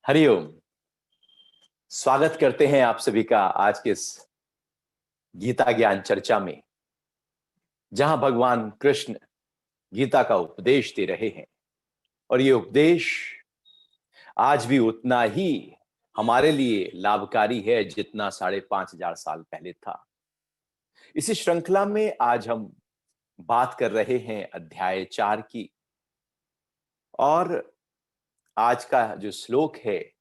हरिओम। स्वागत करते हैं आप सभी का आज के इस गीता ज्ञान चर्चा में, जहां भगवान कृष्ण गीता का उपदेश दे रहे हैं। और ये उपदेश आज भी उतना ही हमारे लिए लाभकारी है जितना 5,500 साल पहले था। इसी श्रृंखला में आज हम बात कर रहे हैं अध्याय 4 की। और आज का जो श्लोक है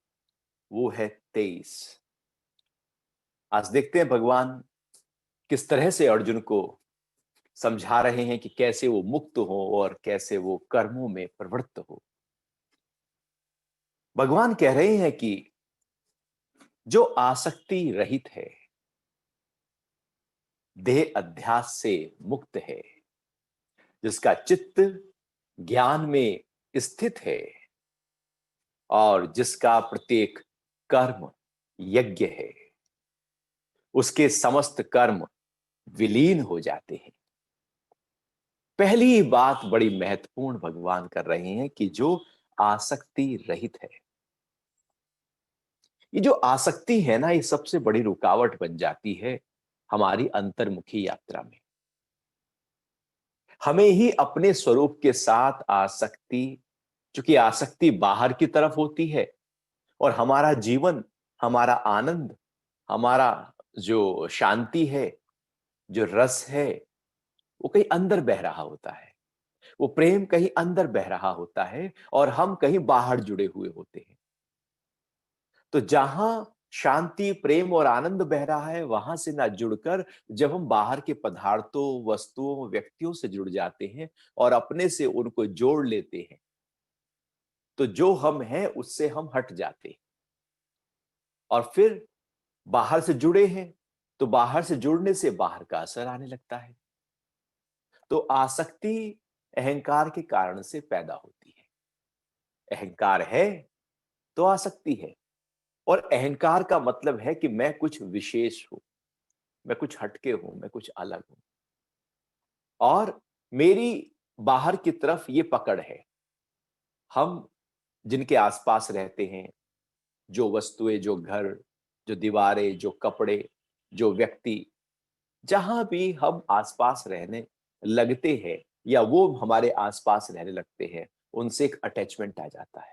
वो है 23। आज देखते हैं भगवान किस तरह से अर्जुन को समझा रहे हैं कि कैसे वो मुक्त हो और कैसे वो कर्मों में प्रवृत्त हो। भगवान कह रहे हैं कि जो आसक्ति रहित है, देह अध्यास से मुक्त है, जिसका चित्त ज्ञान में स्थित है और जिसका प्रत्येक कर्म यज्ञ है, उसके समस्त कर्म विलीन हो जाते हैं। पहली बात बड़ी महत्वपूर्ण भगवान कर रहे हैं कि जो आसक्ति रहित है। ये जो आसक्ति है ना, ये सबसे बड़ी रुकावट बन जाती है हमारी अंतर्मुखी यात्रा में। हमें ही अपने स्वरूप के साथ आसक्ति, चूंकि आसक्ति बाहर की तरफ होती है और हमारा जीवन, हमारा आनंद, हमारा जो शांति है, जो रस है, वो कहीं अंदर बह रहा होता है। वो प्रेम कहीं अंदर बह रहा होता है और हम कहीं बाहर जुड़े हुए होते हैं। तो जहां शांति, प्रेम और आनंद बह रहा है, वहां से ना जुड़कर जब हम बाहर के पदार्थों, वस्तुओं, व्यक्तियों से जुड़ जाते हैं और अपने से उनको जोड़ लेते हैं, तो जो हम हैं उससे हम हट जाते हैं। और फिर बाहर से जुड़े हैं तो बाहर से जुड़ने से बाहर का असर आने लगता है। तो आसक्ति अहंकार के कारण से पैदा होती है। अहंकार है तो आसक्ति है। और अहंकार का मतलब है कि मैं कुछ विशेष हूं, मैं कुछ हटके हूं, मैं कुछ अलग हूं। और मेरी बाहर की तरफ ये पकड़ है। हम जिनके आसपास रहते हैं, जो वस्तुएं, जो घर, जो दीवारें, जो कपड़े, जो व्यक्ति, जहां भी हम आसपास रहने लगते हैं या वो हमारे आसपास रहने लगते हैं, उनसे एक अटैचमेंट आ जाता है।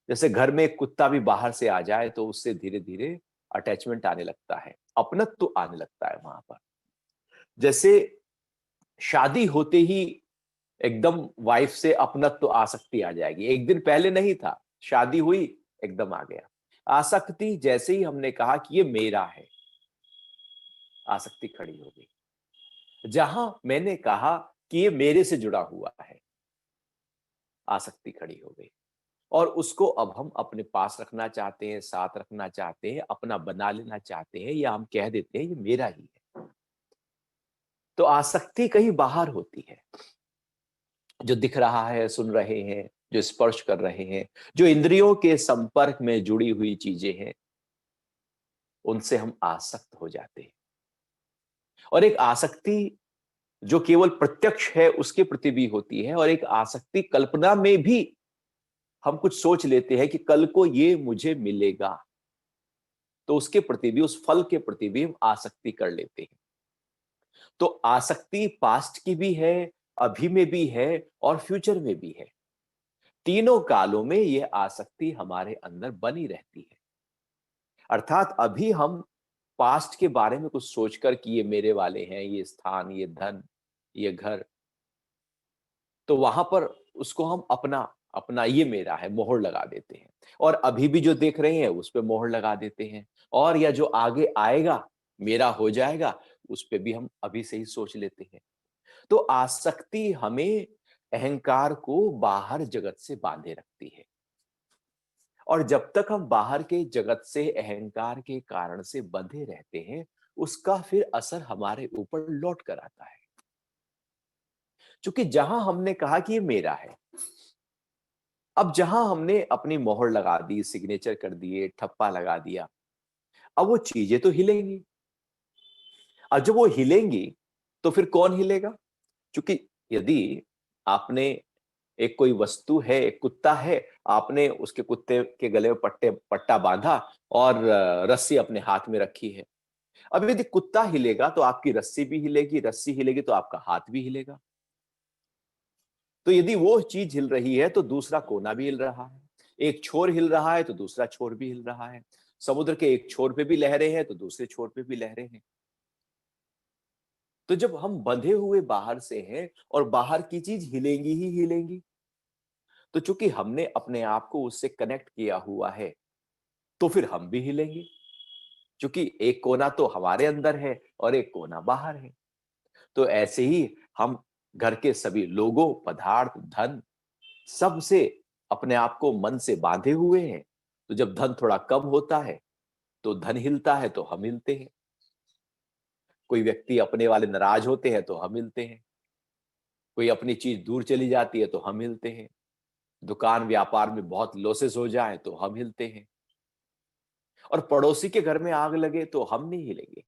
जैसे घर में एक कुत्ता भी बाहर से आ जाए तो उससे धीरे धीरे अटैचमेंट आने लगता है, अपनत्व तो आने लगता है वहां पर। जैसे शादी होते ही एकदम वाइफ से अपनत्व तो आसक्ति आ जाएगी, एक दिन पहले नहीं था, शादी हुई एकदम आ गया। आसक्ति जैसे ही हमने कहा कि ये मेरा है, आसक्ति खड़ी हो गई। जहां मैंने कहा कि ये मेरे से जुड़ा हुआ है, आसक्ति खड़ी हो गई। और उसको अब हम अपने पास रखना चाहते हैं, साथ रखना चाहते हैं, अपना बना लेना चाहते हैं, या हम कह देते हैं ये मेरा ही है। तो आसक्ति कहीं बाहर होती है। जो दिख रहा है, सुन रहे हैं, जो स्पर्श कर रहे हैं, जो इंद्रियों के संपर्क में जुड़ी हुई चीजें हैं, उनसे हम आसक्त हो जाते हैं। और एक आसक्ति जो केवल प्रत्यक्ष है उसके प्रति भी होती है, और एक आसक्ति कल्पना में भी हम कुछ सोच लेते हैं कि कल को ये मुझे मिलेगा, तो उसके प्रति भी, उस फल के प्रति भी हम आसक्ति कर लेते हैं। तो आसक्ति पास्ट की भी है, अभी में भी है और फ्यूचर में भी है। तीनों कालों में यह आसक्ति हमारे अंदर बनी रहती है। अर्थात अभी हम पास्ट के बारे में कुछ सोचकर कि ये मेरे वाले हैं, ये स्थान, ये धन, ये घर, तो वहां पर उसको हम अपना अपना ये मेरा है मोहर लगा देते हैं। और अभी भी जो देख रहे हैं उस पे मोहर लगा देते हैं। और या जो आगे आएगा, मेरा हो जाएगा, उस पे भी हम अभी से ही सोच लेते हैं। तो आसक्ति हमें अहंकार को बाहर जगत से बांधे रखती है। और जब तक हम बाहर के जगत से अहंकार के कारण से बंधे रहते हैं, उसका फिर असर हमारे ऊपर लौट कर आता है। क्योंकि जहां हमने कहा कि ये मेरा है, अब जहां हमने अपनी मोहर लगा दी, सिग्नेचर कर दिए, ठप्पा लगा दिया, अब वो चीजें तो हिलेंगी। और जब वो हिलेंगी तो फिर कौन हिलेगा? क्योंकि यदि आपने एक कोई वस्तु है, एक कुत्ता है, आपने उसके कुत्ते के गले में पट्टा बांधा और रस्सी अपने हाथ में रखी है। अब यदि कुत्ता हिलेगा तो आपकी रस्सी भी हिलेगी, रस्सी हिलेगी तो आपका हाथ भी हिलेगा। तो यदि वो चीज हिल रही है तो दूसरा कोना भी हिल रहा है, एक छोर हिल रहा है तो दूसरा छोर भी हिल रहा है, समुद्र के एक छोर पे भी लहरें हैं तो दूसरे छोर पे भी लहरें हैं। तो जब हम बंधे हुए बाहर से हैं और बाहर की चीज हिलेंगी ही हिलेंगी, तो चूंकि हमने अपने आप को उससे कनेक्ट किया हुआ है, तो फिर हम भी हिलेंगे, क्योंकि एक कोना तो हमारे अंदर है और एक कोना बाहर है। तो ऐसे ही हम घर के सभी लोगों, पदार्थ, धन, सबसे अपने आप को मन से बांधे हुए हैं। तो जब धन थोड़ा कम होता है तो धन हिलता है तो हम हिलते हैं। कोई व्यक्ति अपने वाले नाराज होते हैं तो हम हिलते हैं। कोई अपनी चीज दूर चली जाती है तो हम हिलते हैं। दुकान व्यापार में बहुत लॉसेस हो जाए तो हम हिलते हैं। और पड़ोसी के घर में आग लगे तो हम नहीं हिलेंगे,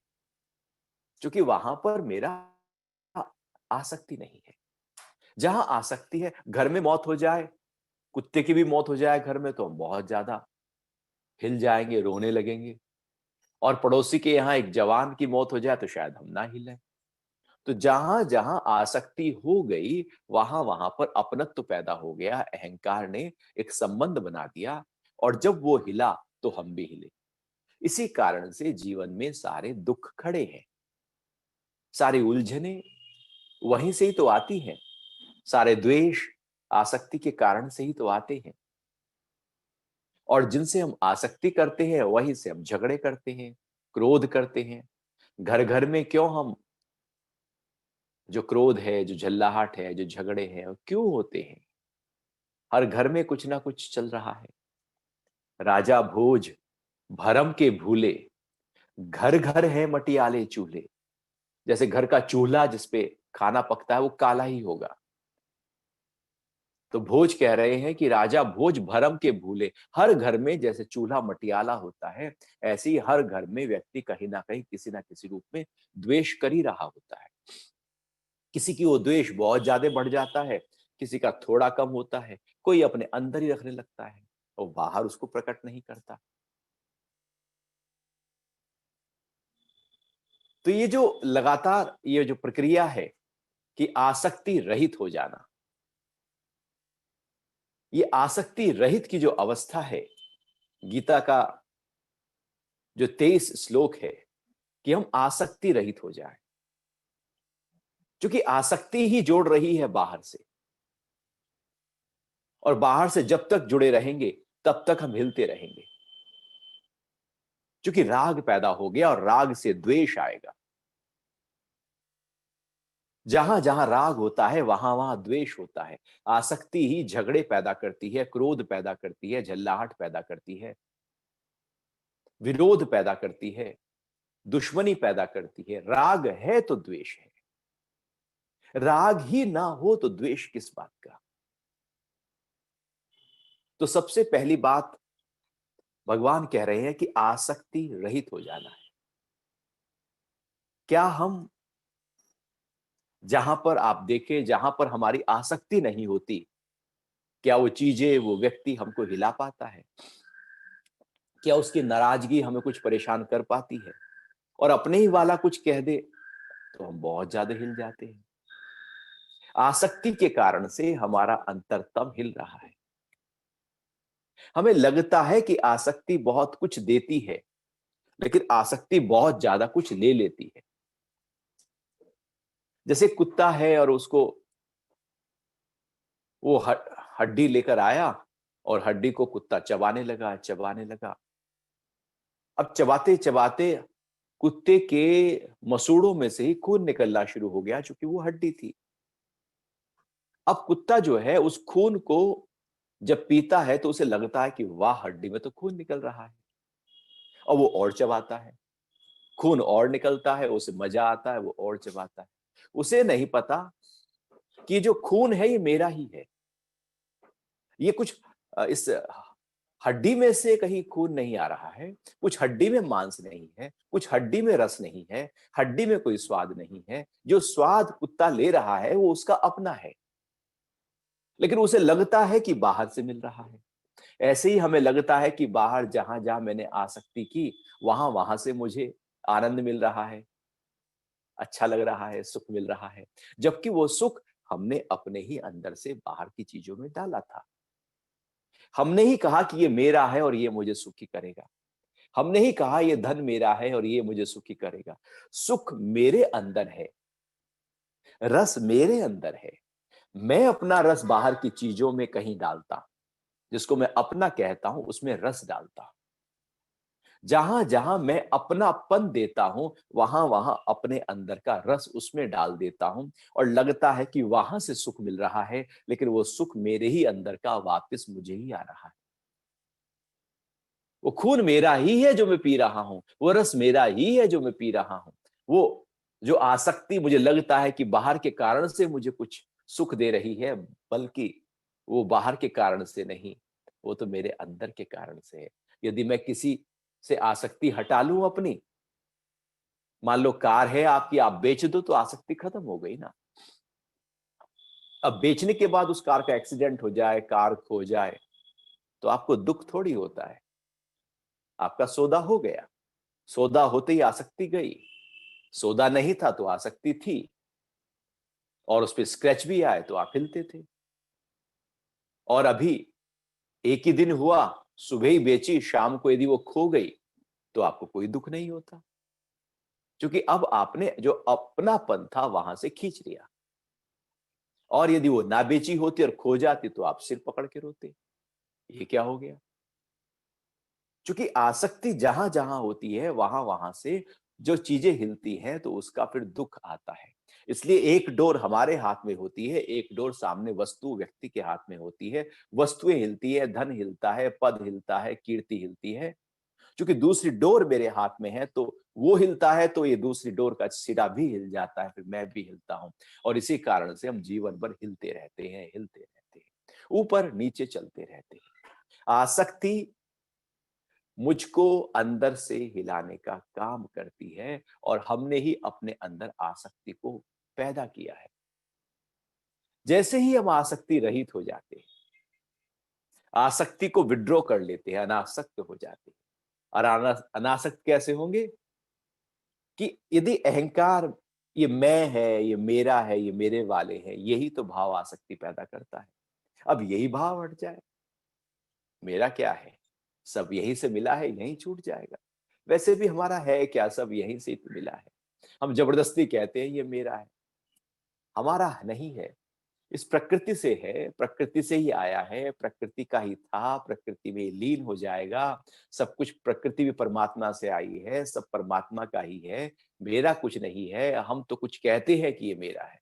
क्योंकि वहां पर मेरा आसक्ति नहीं है। जहां आसक्ति है, घर में मौत हो जाए, कुत्ते की भी मौत हो जाए घर में, तो हम बहुत ज्यादा हिल जाएंगे, रोने लगेंगे। और पड़ोसी के यहाँ एक जवान की मौत हो जाए तो शायद हम ना हिलें। तो जहां जहां आसक्ति हो गई, वहां वहां पर अपनत्व पैदा हो गया, अहंकार ने एक संबंध बना दिया, और जब वो हिला तो हम भी हिले। इसी कारण से जीवन में सारे दुख खड़े हैं, सारी उलझने वहीं से ही तो आती हैं, सारे द्वेष आसक्ति के कारण से ही तो आते हैं। और जिनसे हम आसक्ति करते हैं वहीं से हम झगड़े करते हैं, क्रोध करते हैं। घर घर में क्यों हम जो क्रोध है, जो झल्लाहट है, जो झगड़े हैं, वो क्यों होते हैं? हर घर में कुछ ना कुछ चल रहा है। राजा भोज भरम के भूले, घर घर है मटियाले चूल्हे। जैसे घर का चूल्हा जिसपे खाना पकता है वो काला ही होगा। तो भोज कह रहे हैं कि राजा भोज भरम के भूले। हर घर में जैसे चूल्हा मटियाला होता है, ऐसे ही हर घर में व्यक्ति कहीं ना कहीं किसी ना किसी रूप में द्वेष कर ही रहा होता है। किसी की वो द्वेष बहुत ज्यादा बढ़ जाता है, किसी का थोड़ा कम होता है, कोई अपने अंदर ही रखने लगता है और बाहर उसको प्रकट नहीं करता। तो ये जो लगातार ये जो प्रक्रिया है कि आसक्ति रहित हो जाना, ये आसक्ति रहित की जो अवस्था है, गीता का जो 23 श्लोक है कि हम आसक्ति रहित हो जाए, क्योंकि आसक्ति ही जोड़ रही है बाहर से, और बाहर से जब तक जुड़े रहेंगे तब तक हम हिलते रहेंगे, क्योंकि राग पैदा हो गया और राग से द्वेष आएगा। जहां जहां राग होता है वहां वहां द्वेष होता है। आसक्ति ही झगड़े पैदा करती है, क्रोध पैदा करती है, झल्लाहट पैदा करती है, विरोध पैदा करती है, दुश्मनी पैदा करती है। राग है तो द्वेष है, राग ही ना हो तो द्वेष किस बात का। तो सबसे पहली बात भगवान कह रहे हैं कि आसक्ति रहित हो जाना है। क्या हम जहां पर आप देखें, जहां पर हमारी आसक्ति नहीं होती, क्या वो चीजें, वो व्यक्ति हमको हिला पाता है? क्या उसकी नाराजगी हमें कुछ परेशान कर पाती है? और अपने ही वाला कुछ कह दे तो हम बहुत ज्यादा हिल जाते हैं। आसक्ति के कारण से हमारा अंतरतम हिल रहा है। हमें लगता है कि आसक्ति बहुत कुछ देती है, लेकिन आसक्ति बहुत ज्यादा कुछ ले लेती है। जैसे कुत्ता है और उसको वो हड्डी लेकर आया और हड्डी को कुत्ता चबाने लगा, चबाने लगा। अब चबाते चबाते कुत्ते के मसूड़ों में से ही खून निकलना शुरू हो गया, क्योंकि वो हड्डी थी। अब कुत्ता जो है उस खून को जब पीता है तो उसे लगता है कि वाह, हड्डी में तो खून निकल रहा है, और वो और चबाता है। खून और निकलता है, उसे मजा आता है, वो और चबाता है। उसे नहीं पता कि जो खून है ये मेरा ही है। ये कुछ इस हड्डी में से कहीं खून नहीं आ रहा है, कुछ हड्डी में मांस नहीं है, कुछ हड्डी में रस नहीं है, हड्डी में कोई स्वाद नहीं है। जो स्वाद कुत्ता ले रहा है वो उसका अपना है। लेकिन उसे लगता है कि बाहर से मिल रहा है। ऐसे ही हमें लगता है कि बाहर जहां-जहां मैंने आसक्ति की, वहां-वहां से मुझे आनंद मिल रहा है, अच्छा लग रहा है, सुख मिल रहा है। जबकि वो सुख हमने अपने ही अंदर से बाहर की चीजों में डाला था। हमने ही कहा कि ये मेरा है और ये मुझे सुखी करेगा। हमने ही कहा ये धन मेरा है और ये मुझे सुखी करेगा। सुख मेरे अंदर है, रस मेरे अंदर है। मैं अपना रस बाहर की चीजों में कहीं डालता, जिसको मैं अपना कहता हूं, उसमें रस डालता। जहां-जहां मैं अपनापन देता हूं, वहां-वहां अपने अंदर का रस उसमें डाल देता हूं और लगता है कि वहां से सुख मिल रहा है, लेकिन वो सुख मेरे ही अंदर का वापस मुझे ही आ रहा है। वो खून मेरा ही है जो मैं पी रहा हूं, वो रस मेरा ही है जो मैं पी रहा हूं। वो जो आसक्ति मुझे लगता है कि बाहर के कारण से मुझे कुछ सुख दे रही है, बल्कि वो बाहर के कारण से नहीं, वो तो मेरे अंदर के कारण से है। यदि मैं किसी से आसक्ति हटा लूं अपनी, मान लो कार है आपकी, आप बेच दो तो आसक्ति खत्म हो गई ना। अब बेचने के बाद उस कार का एक्सीडेंट हो जाए, कार खो जाए, तो आपको दुख थोड़ी होता है। आपका सौदा हो गया, सौदा होते ही आसक्ति गई। सौदा नहीं था तो आसक्ति थी, और उस पे स्क्रैच भी आए तो आप हिलते थे। और अभी एक ही दिन हुआ, सुबह ही बेची, शाम को यदि वो खो गई, तो आपको कोई दुख नहीं होता, क्योंकि अब आपने जो अपनापन था वहां से खींच लिया। और यदि वो ना बेची होती और खो जाती तो आप सिर पकड़ के रोते, ये क्या हो गया? क्योंकि आसक्ति जहां-जहां होती है, वहां-वहां से जो चीजें हिलती हैं, तो उसका फिर दुःख आता है। इसलिए एक डोर हमारे हाथ में होती है, एक डोर सामने वस्तु, व्यक्ति के हाथ में होती है। वस्तुएँ हिलती है, धन हिलता है, पद हिलता है, कीर्ति हिलती है। चूँकि दूसरी डोर मेरे हाथ में है, तो वो हिलता है, तो ये दूसरी डोर का सिरा भी हिल जाता है, फिर मैं भी हिलता हूँ। और इसी कारण से हम जीवन भर हिलते रहते हैं, हिलते रहते हैं। ऊपर-नीचे चलते रहते हैं। आसक्ति मुझको अंदर से हिलाने का काम करती है, और हमने ही अपने अंदर आसक्ति को पैदा किया है। जैसे ही हम आसक्ति रहित हो जाते हैं, आसक्ति को विथड्रॉ कर लेते हैं, अनासक्त हो जाते हैं। और अनासक्त कैसे होंगे? कि यदि अहंकार, ये मैं है, ये मेरा है, ये मेरे वाले हैं, यही तो भाव आसक्ति पैदा करता है। अब यही भाव हट जाए, मेरा क्या है? सब यहीं से मिला है, यहीं छूट जाएगा। वैसे भी हमारा है क्या? सब यहीं से ही तो मिला है। हम जबरदस्ती कहते हैं ये मेरा है, हमारा नहीं है। इस प्रकृति से है, प्रकृति से ही आया है, प्रकृति का ही था, प्रकृति में लीन हो जाएगा। सब कुछ, प्रकृति भी परमात्मा से आई है, सब परमात्मा का ही है, मेरा कुछ नहीं है। हम तो कुछ कहते हैं कि ये मेरा है।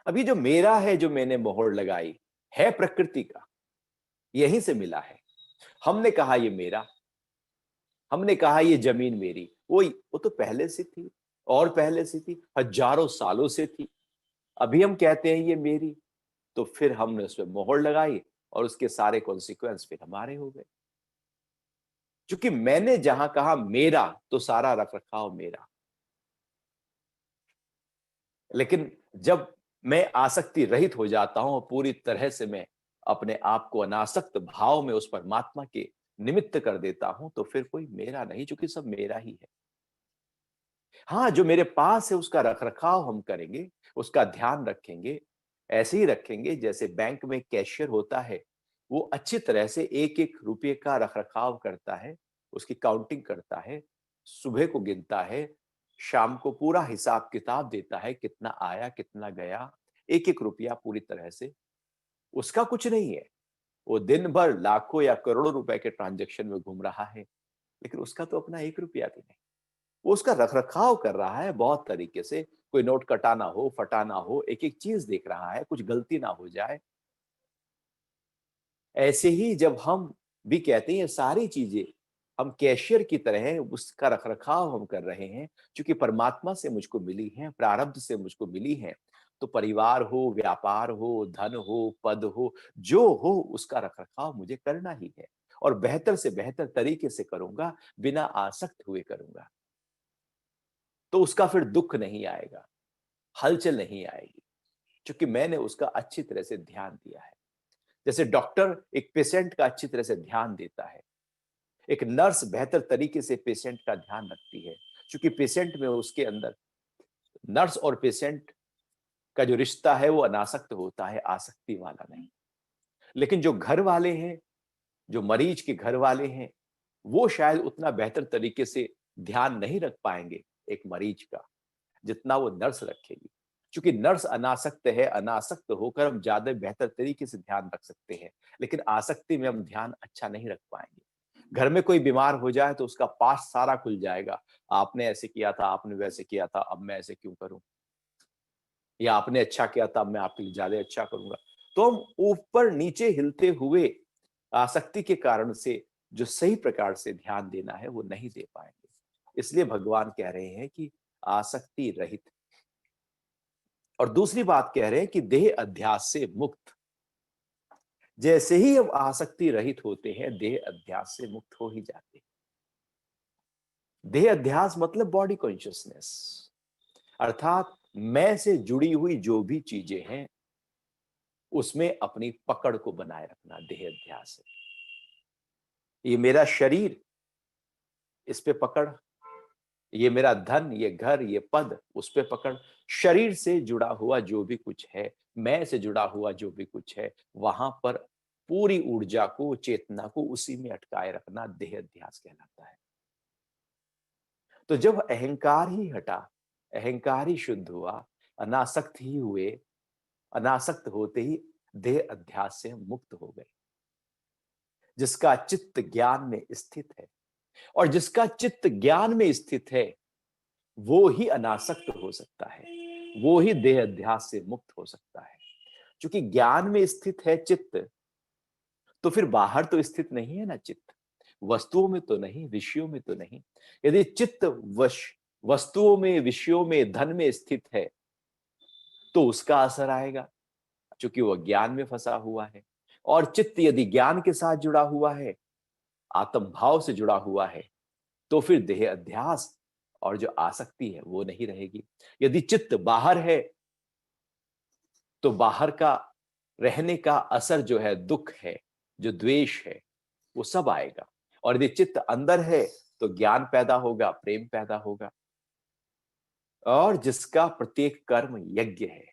अब ये जो मेरा है, जो मैंने मोहर लगाई, है प्रकृति का, यहीं से मिला है। हमने कहा ये मेरा, हमने कहा ये जमीन मेरी, वो तो पहले से थी, और पहले से थी, हजारों सालों से थी। अभी हम कहते हैं ये मेरी, तो फिर हमने उसपे मोहर लगाई, और उसके सारे कॉन्सिक्वेंस फिर हमारे हो गए। क्योंकि मैंने जहां कहा मेरा, तो सारा रख-रखाव मेरा। लेकिन जब मैं आसक्ति रहित हो जाता हूं, पूरी तरह से मैं अपने आप को अनासक्त भाव में उस परमात्मा के निमित्त कर देता हूं, तो फिर कोई मेरा नहीं, क्योंकि सब मेरा ही है। हाँ, जो मेरे पास है उसका रख-रखाव हम करेंगे, उसका ध्यान रखेंगे। ऐसे ही रखेंगे जैसे बैंक में कैशियर होता है, वो अच्छी तरह से एक-एक रुपये का रख-रखाव करता है, उसकी काउंटिंग करता है, सुबह को गिनता है, शाम को पूरा हिसाब-किताब देता है, कितना आया, कितना गया, एक-एक रुपया पूरी तरह से। उसका कुछ नहीं है, वो दिन भर लाखों या करोड़ों रुपए के ट्रांज़ैक्शन में घूम रहा है, लेकिन उसका तो अपना 1 रुपया भी नहीं। वो उसका रख-रखाव कर रहा है बहुत तरीके से, कोई नोट कटाना हो, फटाना हो, एक-एक चीज़ देख रहा है, कुछ गलती ना हो जाए। ऐसे ही जब हम भी कहते हैं ये सारी चीज़ें, हम कैशियर की तरह उसका रख-रखाव हम कर रहे हैं, चूँकि परमात्मा से मुझको मिली हैं, प्रारब्ध से मुझको मिली हैं, तो परिवार हो, व्यापार हो, धन हो, पद हो, जो हो उसका रख-रखाव मुझे करना ही है, और बेहतर से बेहतर तरीके से करूँगा, बिना आसक्त हुए करूँगा। तो उसका फिर दुःख नहीं आएगा, हलचल नहीं आएगी। क्योंकि मैंने उसका अच्छी तरह से ध्यान दिया है। जैसे डॉक्टर एक पेशेंट का अच्छी तरह से ध्यान देता है, एक नर्स बेहतर तरीके से पेशेंट का ध्यान रखती है, क्योंकि पेशेंट में उसके अंदर नर्स और पेशेंट का जो रिश्ता है वो अनासक्त होता है, आसक्ति वाला नहीं। लेकिन जो घर वाले हैं, जो मरीज के घर वाले हैं, वो शायद उतना बेहतर तरीके से ध्यान नहीं रख पाएंगे एक मरीज का, जितना वो नर्स रखेगी। क्योंकि नर्स अनासक्त है, अनासक्त होकर हम ज्यादा बेहतर तरीके से ध्यान रख सकते हैं, लेकिन आसक्ति में हम ध्यान अच्छा नहीं रख पाएंगे। घर में कोई बीमार हो जाए तो उसका पास्ट सारा खुल जाएगा। आपने ऐसे किया था, आपने वैसे किया था, अब मैं ऐसे क्यों करूं, या आपने अच्छा किया था, अब मैं आपके लिए ज्यादा अच्छा करूंगा। तो हम ऊपर नीचे हिलते हुए आसक्ति के कारण से जो सही प्रकार से ध्यान देना है वो नहीं दे पाएंगे। इसलिए भगवान कह रहे हैं कि आसक्ति रहित। और दूसरी बात कह रहे हैं कि देह अध्यास से मुक्त। जैसे ही हम आसक्ति रहित होते हैं, देह अध्यास से मुक्त हो ही जाते हैं। देह अध्यास मतलब बॉडी कॉन्शियसनेस, अर्थात मैं से जुड़ी हुई जो भी चीजें हैं उसमें अपनी पकड़ को बनाए रखना देह अध्यास है। ये मेरा शरीर, इस पे पकड़, ये मेरा धन, ये घर, ये पद, उस पे पकड़। शरीर से जुड़ा हुआ जो भी कुछ है, मैं से जुड़ा हुआ जो भी कुछ है, वहां पर पूरी ऊर्जा को, चेतना को उसी में अटकाए रखना देह अध्यास कहलाता है। तो जब अहंकार ही हटा, अहंकार ही शुद्ध हुआ, अनासक्त ही हुए, अनासक्त होते ही देह अध्यास से हम मुक्त हो गए। जिसका चित्त ज्ञान में स्थित है, और जिसका चित्त ज्ञान में स्थित है वो ही अनासक्त हो सकता है, वो ही देह अध्यास से मुक्त हो सकता है। क्योंकि ज्ञान में स्थित है चित्त, तो फिर बाहर तो स्थित नहीं है ना चित्त, वस्तुओं में तो नहीं, विषयों में तो नहीं। यदि चित्त वश वस्तुओं में, विषयों में, धन में स्थित है तो उसका असर आएगा, क्योंकि वह ज्ञान में फंसा हुआ है। और चित्त यदि ज्ञान के साथ जुड़ा हुआ है, आत्म भाव से जुड़ा हुआ है, तो फिर देह अध्यास और जो आसक्ति है वो नहीं रहेगी। यदि चित्त बाहर है तो बाहर का रहने का असर जो है, दुख है, जो द्वेष है, वो सब आएगा। और यदि चित्त अंदर है तो ज्ञान पैदा होगा, प्रेम पैदा होगा। और जिसका प्रत्येक कर्म यज्ञ है,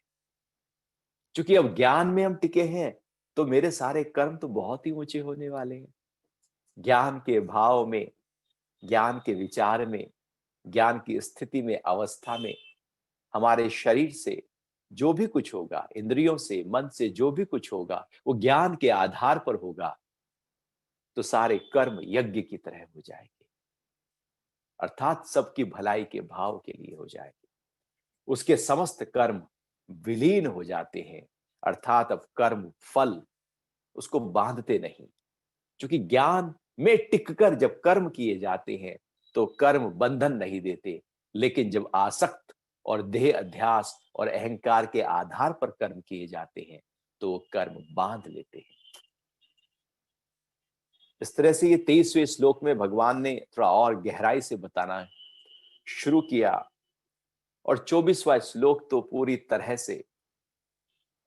क्योंकि अब ज्ञान में हम टिके हैं तो मेरे सारे कर्म तो बहुत ही ऊंचे होने वाले हैं। ज्ञान के भाव में, ज्ञान के विचार में, ज्ञान की स्थिति में, अवस्था में, हमारे शरीर से जो भी कुछ होगा, इंद्रियों से, मन से जो भी कुछ होगा, वो ज्ञान के आधार पर होगा। तो सारे कर्म यज्ञ की तरह हो जाएंगे, अर्थात सबकी भलाई के भाव के लिए हो जाएंगे। उसके समस्त कर्म विलीन हो जाते हैं, अर्थात अब कर्म फल उसको बांधते नहीं। क्योंकि ज्ञान में टिककर जब कर्म किए जाते हैं तो कर्म बंधन नहीं देते, लेकिन जब आसक्त और देह अध्यास और अहंकार के आधार पर कर्म किए जाते हैं तो वो कर्म बांध लेते हैं। इस तरह से ये 23वें श्लोक में भगवान ने थोड़ा और गहराई से बताना शुरू किया, और 24वां श्लोक तो पूरी तरह से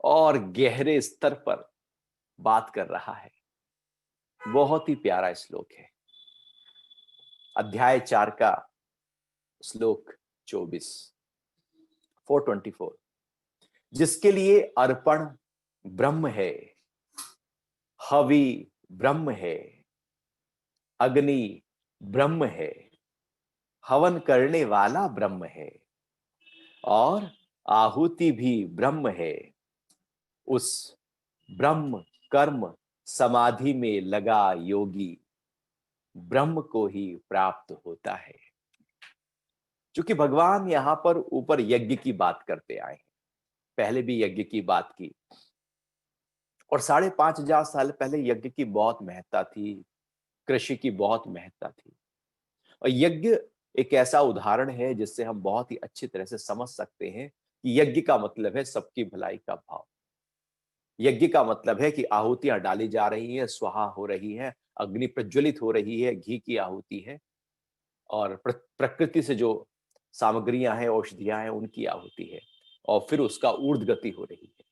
और गहरे स्तर पर बात कर रहा है। बहुत ही प्यारा श्लोक है, अध्याय 4 का श्लोक 24, 424। जिसके लिए अर्पण ब्रह्म है, हवि ब्रह्म है, अग्नि ब्रह्म है, हवन करने वाला ब्रह्म है, और आहुति भी ब्रह्म है। उस ब्रह्म कर्म समाधि में लगा योगी ब्रह्म को ही प्राप्त होता है। क्योंकि भगवान यहां पर ऊपर यज्ञ की बात करते आए हैं, पहले भी यज्ञ की बात की, और 5,500 साल पहले यज्ञ की बहुत महत्ता थी, कृषि की बहुत महत्ता थी। और यज्ञ एक ऐसा उदाहरण है जिससे हम बहुत ही अच्छी तरह से समझ सकते हैं कि यज्ञ का मतलब है सबकी भलाई का भाव। यज्ञ का मतलब है कि आहुतियां डाली जा रही है, स्वाहा हो रही है, अग्नि प्रज्वलित हो रही है, घी की आहुति है, और प्रकृति से जो सामग्रियां हैं, औषधियां हैं, उनकी आहुति है। और फिर उसका ऊर्ध्व गति हो रही है,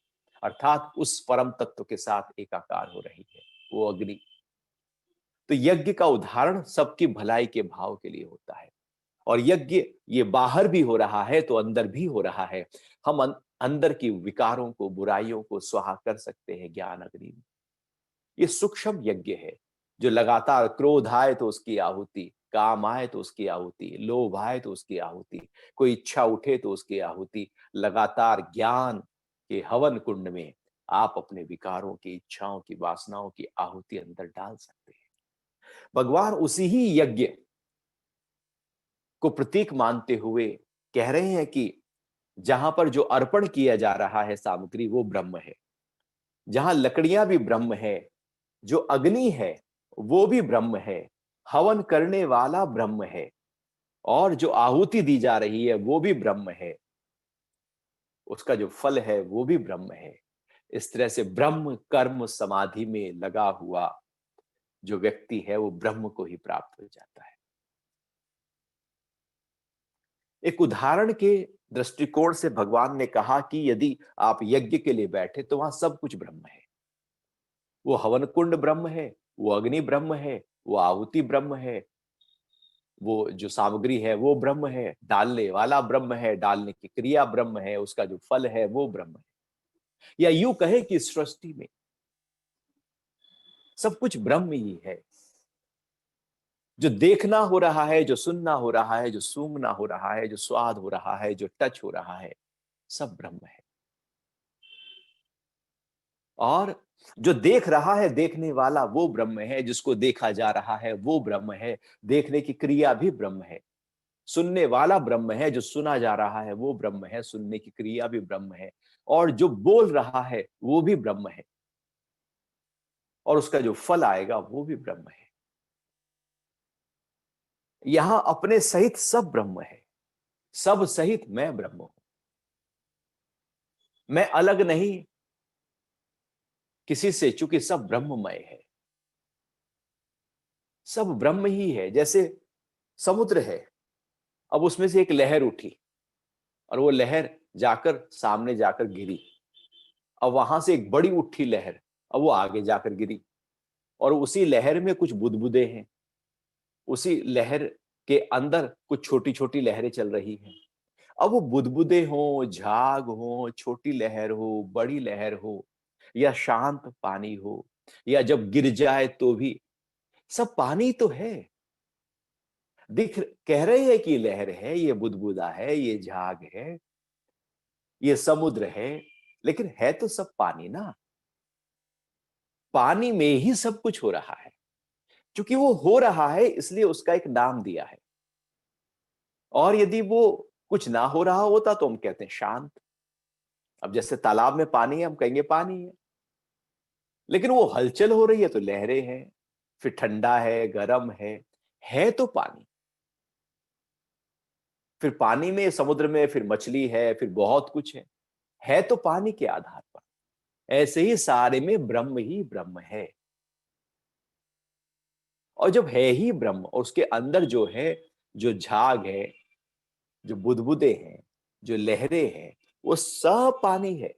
अर्थात उस परम तत्व के साथ एकाकार हो रही है, वो अग्नि। तो यज्ञ का उदाहरण सबकी भलाई के भाव के लिए होता है। और यज्ञ ये बाहर भी हो रहा है तो अंदर भी हो रहा है। हम अंदर की विकारों को, बुराइयों को स्वाहा कर सकते हैं ज्ञान अग्नि में। ये सूक्ष्म यज्ञ है, जो लगातार क्रोध आए तो उसकी आहुति, काम आए तो उसकी आहुति, लोभ आए तो उसकी आहुति, कोई इच्छा उठे तो उसकी आहुति, लगातार ज्ञान के हवन कुंड में आप अपने विकारों की, इच्छाओं की, वासनाओं की आहुति अंदर डाल सकते हैं। भगवान उसी ही यज्ञ को प्रतीक मानते हुए कह रहे हैं कि जहां पर जो अर्पण किया जा रहा है सामग्री, वो ब्रह्म है। जहां लकड़ियां भी ब्रह्म है, जो अग्नि है वो भी ब्रह्म है, हवन करने वाला ब्रह्म है, और जो आहुति दी जा रही है वो भी ब्रह्म है, उसका जो फल है वो भी ब्रह्म है। इस तरह से ब्रह्म कर्म समाधि में लगा हुआ जो व्यक्ति है वो ब्रह्म को ही प्राप्त हो जाता है। एक उदाहरण के दृष्टिकोण से भगवान ने कहा कि यदि आप यज्ञ के लिए बैठे तो वहां सब कुछ ब्रह्म है। वो हवन कुंड ब्रह्म है, वो अग्नि ब्रह्म है, वो आहुति ब्रह्म है, वो जो सामग्री है वो ब्रह्म है, डालने वाला ब्रह्म है, डालने की क्रिया ब्रह्म है, उसका जो फल है वो ब्रह्म है। या यूं कहे कि सृष्टि में सब कुछ ब्रह्म ही है। जो देखना हो रहा है, जो सुनना हो रहा है, जो सूंघना हो रहा है, जो स्वाद हो रहा है, जो टच हो रहा है, सब ब्रह्म है। और जो देख रहा है, देखने वाला वो ब्रह्म है, जिसको देखा जा रहा है वो ब्रह्म है, देखने की क्रिया भी ब्रह्म है। सुनने वाला ब्रह्म है, जो सुना जा रहा है वो ब्रह्म है, सुनने की क्रिया भी ब्रह्म है, और जो बोल रहा है वो भी ब्रह्म है, और उसका जो फल आएगा वो भी ब्रह्म है। यहां अपने सहित सब ब्रह्म है, सब सहित मैं ब्रह्म हूं। मैं अलग नहीं किसी से, चूंकि सब ब्रह्ममय है, सब ब्रह्म ही है। जैसे समुद्र है, अब उसमें से एक लहर उठी और वो लहर जाकर सामने जाकर गिरी, अब वहां से एक बड़ी उठी लहर, अब वो आगे जाकर गिरी, और उसी लहर में कुछ बुदबुदे हैं, उसी लहर के अंदर कुछ छोटी छोटी लहरें चल रही हैं। अब वो बुदबुदे हो, झाग हो, छोटी लहर हो, बड़ी लहर हो, या शांत पानी हो, या जब गिर जाए तो भी सब पानी तो है। दिख कह रहे हैं कि लहर है, ये बुदबुदा है, ये झाग है, ये समुद्र है, लेकिन है तो सब पानी ना। पानी में ही सब कुछ हो रहा है। क्योंकि वो हो रहा है इसलिए उसका एक नाम दिया है। और यदि वो कुछ ना हो रहा होता तो हम कहते हैं शांत। अब जैसे तालाब में पानी है, हम कहेंगे पानी है, लेकिन वो हलचल हो रही है तो लहरें हैं, फिर ठंडा है, गर्म है तो पानी। फिर पानी में, समुद्र में फिर मछली है, फिर बहुत कुछ है तो पानी के आधार पर। ऐसे ही सारे में ब्रह्म ही ब्रह्म है। और जब है ही ब्रह्म और उसके अंदर जो है, जो झाग है, जो बुदबुदे हैं, जो लहरें हैं, वो सब पानी है।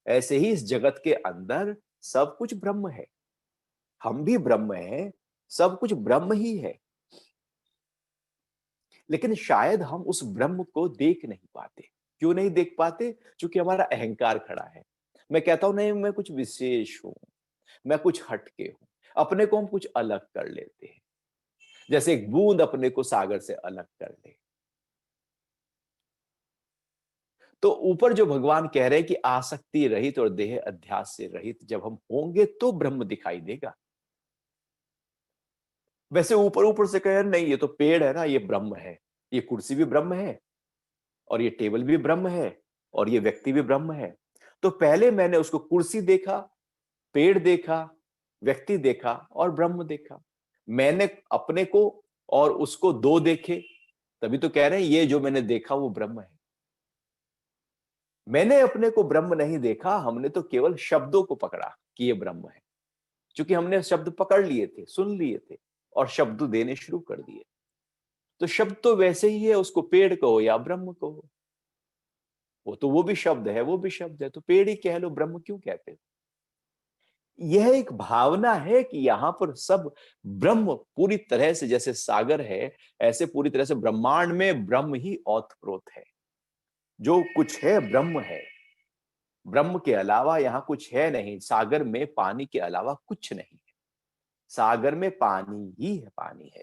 ऐसे ही इस जगत के अंदर सब कुछ ब्रह्म है, हम भी ब्रह्म हैं, सब कुछ ब्रह्म ही है। लेकिन शायद हम उस ब्रह्म को देख नहीं पाते। क्यों नहीं देख पाते? क्योंकि हमारा अहंकार खड़ा है। मैं कहता हूं नहीं, मैं कुछ विशेष हूं, मैं कुछ हटके हूं। अपने को हम कुछ अलग कर लेते हैं, जैसे एक बूंद अपने को सागर से अलग कर ले। तो ऊपर जो भगवान कह रहे हैं कि आसक्ति रहित और देह अध्यास से रहित जब हम होंगे तो ब्रह्म दिखाई देगा। वैसे ऊपर ऊपर से कह रहे नहीं, ये तो पेड़ है ना, ये ब्रह्म है, ये कुर्सी भी ब्रह्म है, और ये टेबल भी ब्रह्म है, और ये व्यक्ति भी ब्रह्म है। तो पहले मैंने उसको कुर्सी देखा, पेड़ देखा, व्यक्ति देखा और ब्रह्म देखा। मैंने अपने को और उसको दो देखे, तभी तो कह रहे हैं ये जो मैंने देखा वो ब्रह्म है। मैंने अपने को ब्रह्म नहीं देखा, हमने तो केवल शब्दों को पकड़ा कि ये ब्रह्म है। क्योंकि हमने शब्द पकड़ लिए थे, सुन लिए थे, और शब्द देने शुरू कर दिए। तो शब्द तो वैसे ही है, उसको पेड़ कहो या ब्रह्म कहो। वो भी शब्द है, वो भी शब्द है, तो पेड़ ही कह लो, ब्रह्म क्यों कहते हो? यह एक भावना है कि यहां पर सब ब्रह्म पूरी तरह से, जैसे सागर है ऐसे पूरी तरह से ब्रह्मांड में ब्रह्म ही ओतप्रोत है। जो कुछ है ब्रह्म है, ब्रह्म के अलावा यहाँ कुछ है नहीं। सागर में पानी के अलावा कुछ नहीं है। सागर में पानी ही है, पानी है।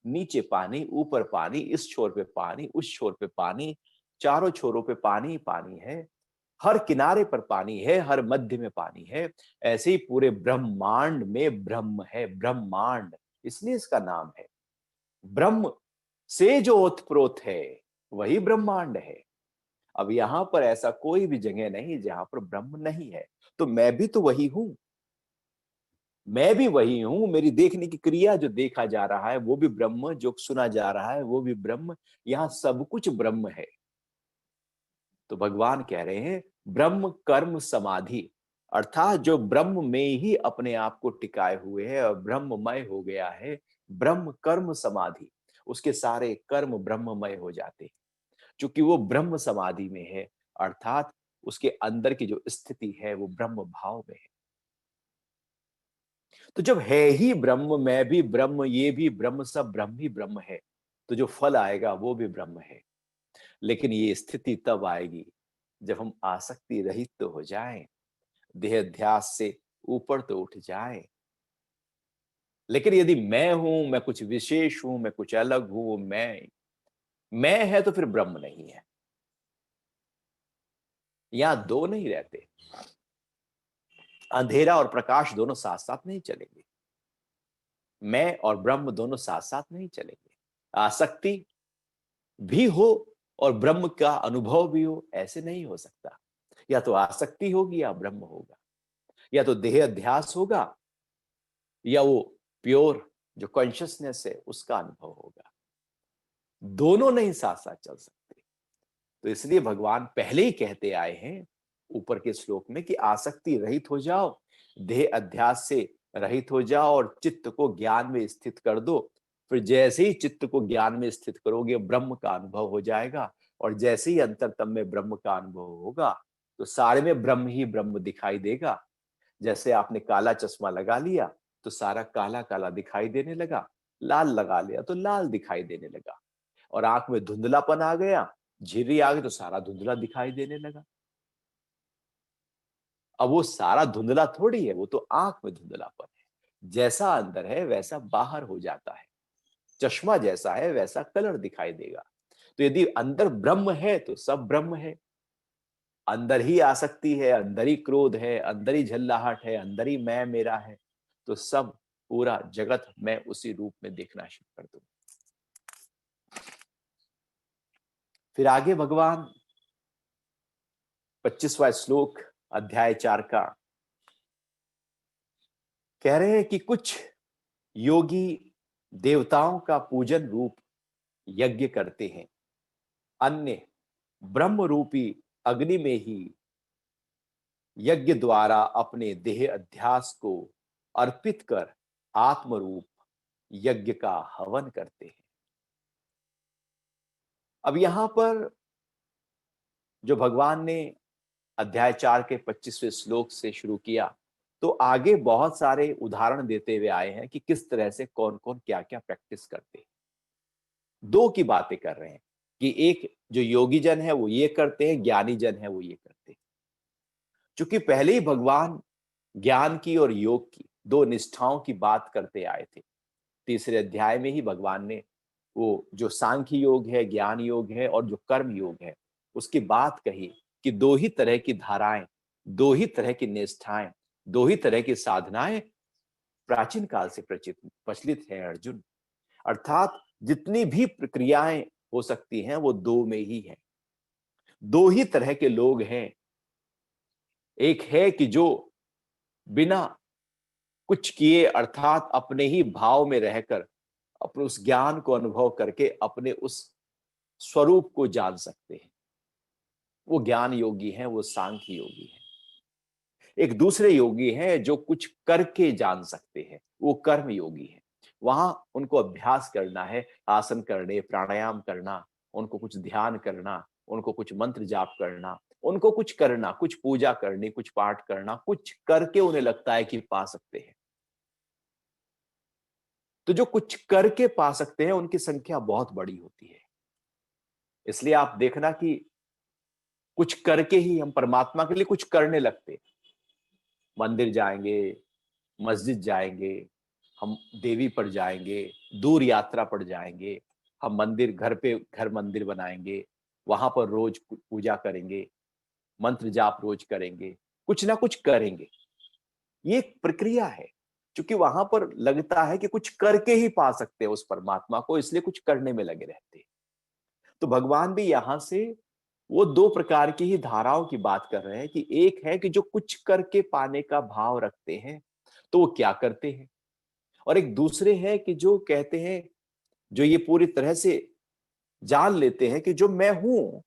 नीचे पानी, ऊपर पानी, इस छोर पे पानी, उस छोर पे पानी, चारों छोरों पे पानी ही पानी है। हर किनारे पर पानी है, हर मध्य में पानी है। ऐसे ही पूरे ब्रह्मांड में ब्रह्म है, ब्रह्मांड, इसलिए इसका नाम है। ब्रह्म से जो ओतप्रोत है वही ब्रह्मांड है। अब यहां पर ऐसा कोई भी जगह नहीं जहां पर ब्रह्म नहीं है। तो मैं भी तो वही हूं, मैं भी वही हूं। मेरी देखने की क्रिया, जो देखा जा रहा है वो भी ब्रह्म, जो सुना जा रहा है वो भी ब्रह्म। यहां सब कुछ ब्रह्म है। तो भगवान कह रहे हैं ब्रह्म कर्म समाधि, अर्थात जो ब्रह्म में ही अपने आप को टिकाए हुए है और ब्रह्ममय हो गया है, ब्रह्म कर्म समाधि, उसके सारे कर्म ब्रह्ममय हो जाते हैं। क्योंकि वो ब्रह्म समाधि में है, अर्थात उसके अंदर की जो स्थिति है वो ब्रह्म भाव में है। तो जब है ही ब्रह्म, मैं भी ब्रह्म, ये भी ब्रह्म, सब ब्रह्म ही ब्रह्म है, तो जो फल आएगा वो भी ब्रह्म है। लेकिन ये स्थिति तब आएगी जब हम आसक्ति रहित तो हो जाएं, देह ध्यास से ऊपर तो उठ जाएं। लेकिन यदि मैं हूं, मैं कुछ विशेष हूं, मैं कुछ अलग हूं, मैं है, तो फिर ब्रह्म नहीं है। यहां दो नहीं रहते। अंधेरा और प्रकाश दोनों साथ साथ नहीं चलेंगे। मैं और ब्रह्म दोनों साथ साथ नहीं चलेंगे। आसक्ति भी हो और ब्रह्म का अनुभव भी हो, ऐसे नहीं हो सकता। या तो आसक्ति होगी या ब्रह्म होगा, या तो देह अध्यास होगा या वो प्योर जो कॉन्शियसनेस है उसका अनुभव होगा। दोनों नहीं साथ साथ चल सकते। तो इसलिए भगवान पहले ही कहते आए हैं ऊपर के श्लोक में कि आसक्ति रहित हो जाओ, देह अध्यास से रहित हो जाओ और चित्त को ज्ञान में स्थित कर दो। फिर जैसे ही चित्त को ज्ञान में स्थित करोगे, ब्रह्म का अनुभव हो जाएगा। और जैसे ही अंतरतम में ब्रह्म का अनुभव होगा, तो सारे में ब्रह्म ही ब्रह्म दिखाई देगा। जैसे आपने काला चश्मा लगा लिया तो सारा काला काला दिखाई देने लगा, लाल लगा लिया तो लाल दिखाई देने लगा। और आंख में धुंधलापन आ गया, झिर्री आ गई तो सारा धुंधला दिखाई देने लगा। अब वो सारा धुंधला थोड़ी है, वो तो आंख में धुंधलापन है। जैसा अंदर है वैसा बाहर हो जाता है। चश्मा जैसा है वैसा कलर दिखाई देगा। तो यदि अंदर ब्रह्म है तो सब ब्रह्म है। अंदर ही आसक्ति है, अंदर ही क्रोध है, अंदर ही झल्लाहट है, अंदर ही मैं मेरा है, तो सब पूरा जगत मैं उसी रूप में देखना शुरू कर दूं। फिर आगे भगवान 25वां श्लोक अध्याय 4 का कह रहे हैं कि कुछ योगी देवताओं का पूजन रूप यज्ञ करते हैं, अन्य ब्रह्म रूपी अग्नि में ही यज्ञ द्वारा अपने देह अध्यास को अर्पित कर आत्मरूप यज्ञ का हवन करते हैं। अब यहां पर जो भगवान ने अध्याय 4 के 25वें श्लोक से शुरू किया, तो आगे बहुत सारे उदाहरण देते हुए आए हैं कि किस तरह से कौन कौन क्या क्या प्रैक्टिस करते हैं। दो की बातें कर रहे हैं कि एक जो योगी जन है वो ये करते हैं, ज्ञानी जन है वो ये करते हैं। चूंकि पहले ही भगवान ज्ञान की और योग की दो निष्ठाओं की बात करते आए थे। तीसरे अध्याय में ही भगवान ने वो जो सांख्य योग है, ज्ञान योग है और जो कर्म योग है, उसकी बात कही कि दो ही तरह की धाराएं, दो ही तरह की निष्ठाएं, दो ही तरह की साधनाएं प्राचीन काल से प्रचलित है अर्जुन। अर्थात जितनी भी प्रक्रियाएं हो सकती हैं वो दो में ही है। दो ही तरह के लोग हैं। एक है कि जो बिना कुछ किए, अर्थात अपने ही भाव में रहकर अपने उस ज्ञान को अनुभव करके अपने उस स्वरूप को जान सकते हैं, वो ज्ञान योगी हैं, वो सांख्य योगी हैं। एक दूसरे योगी हैं जो कुछ करके जान सकते हैं, वो कर्म योगी हैं। वहां उनको अभ्यास करना है, आसन करने, प्राणायाम करना, उनको कुछ ध्यान करना, उनको कुछ मंत्र जाप करना, उनको कुछ करना, कुछ पूजा करनी, कुछ पाठ करना, कुछ करके उन्हें लगता है कि पा सकते हैं। तो जो कुछ करके पा सकते हैं उनकी संख्या बहुत बड़ी होती है। इसलिए आप देखना कि कुछ करके ही हम परमात्मा के लिए कुछ करने लगते हैं। मंदिर जाएंगे, मस्जिद जाएंगे, हम देवी पर जाएंगे, दूर यात्रा पर जाएंगे, हम मंदिर घर पे घर मंदिर बनाएंगे, वहां पर रोज पूजा करेंगे, मंत्र जाप रोज करेंगे, कुछ ना कुछ करेंगे। ये एक प्रक्रिया है, क्योंकि वहां पर लगता है कि कुछ करके ही पा सकते हैं उस परमात्मा को, इसलिए कुछ करने में लगे रहते हैं। तो भगवान भी यहां से वो दो प्रकार की ही धाराओं की बात कर रहे हैं कि एक है कि जो कुछ करके पाने का भाव रखते हैं, तो वो क्या करते हैं, और एक दूसरे है कि जो कहते हैं, जो ये पूरी तरह से जान लेते हैं कि जो मैं हूं,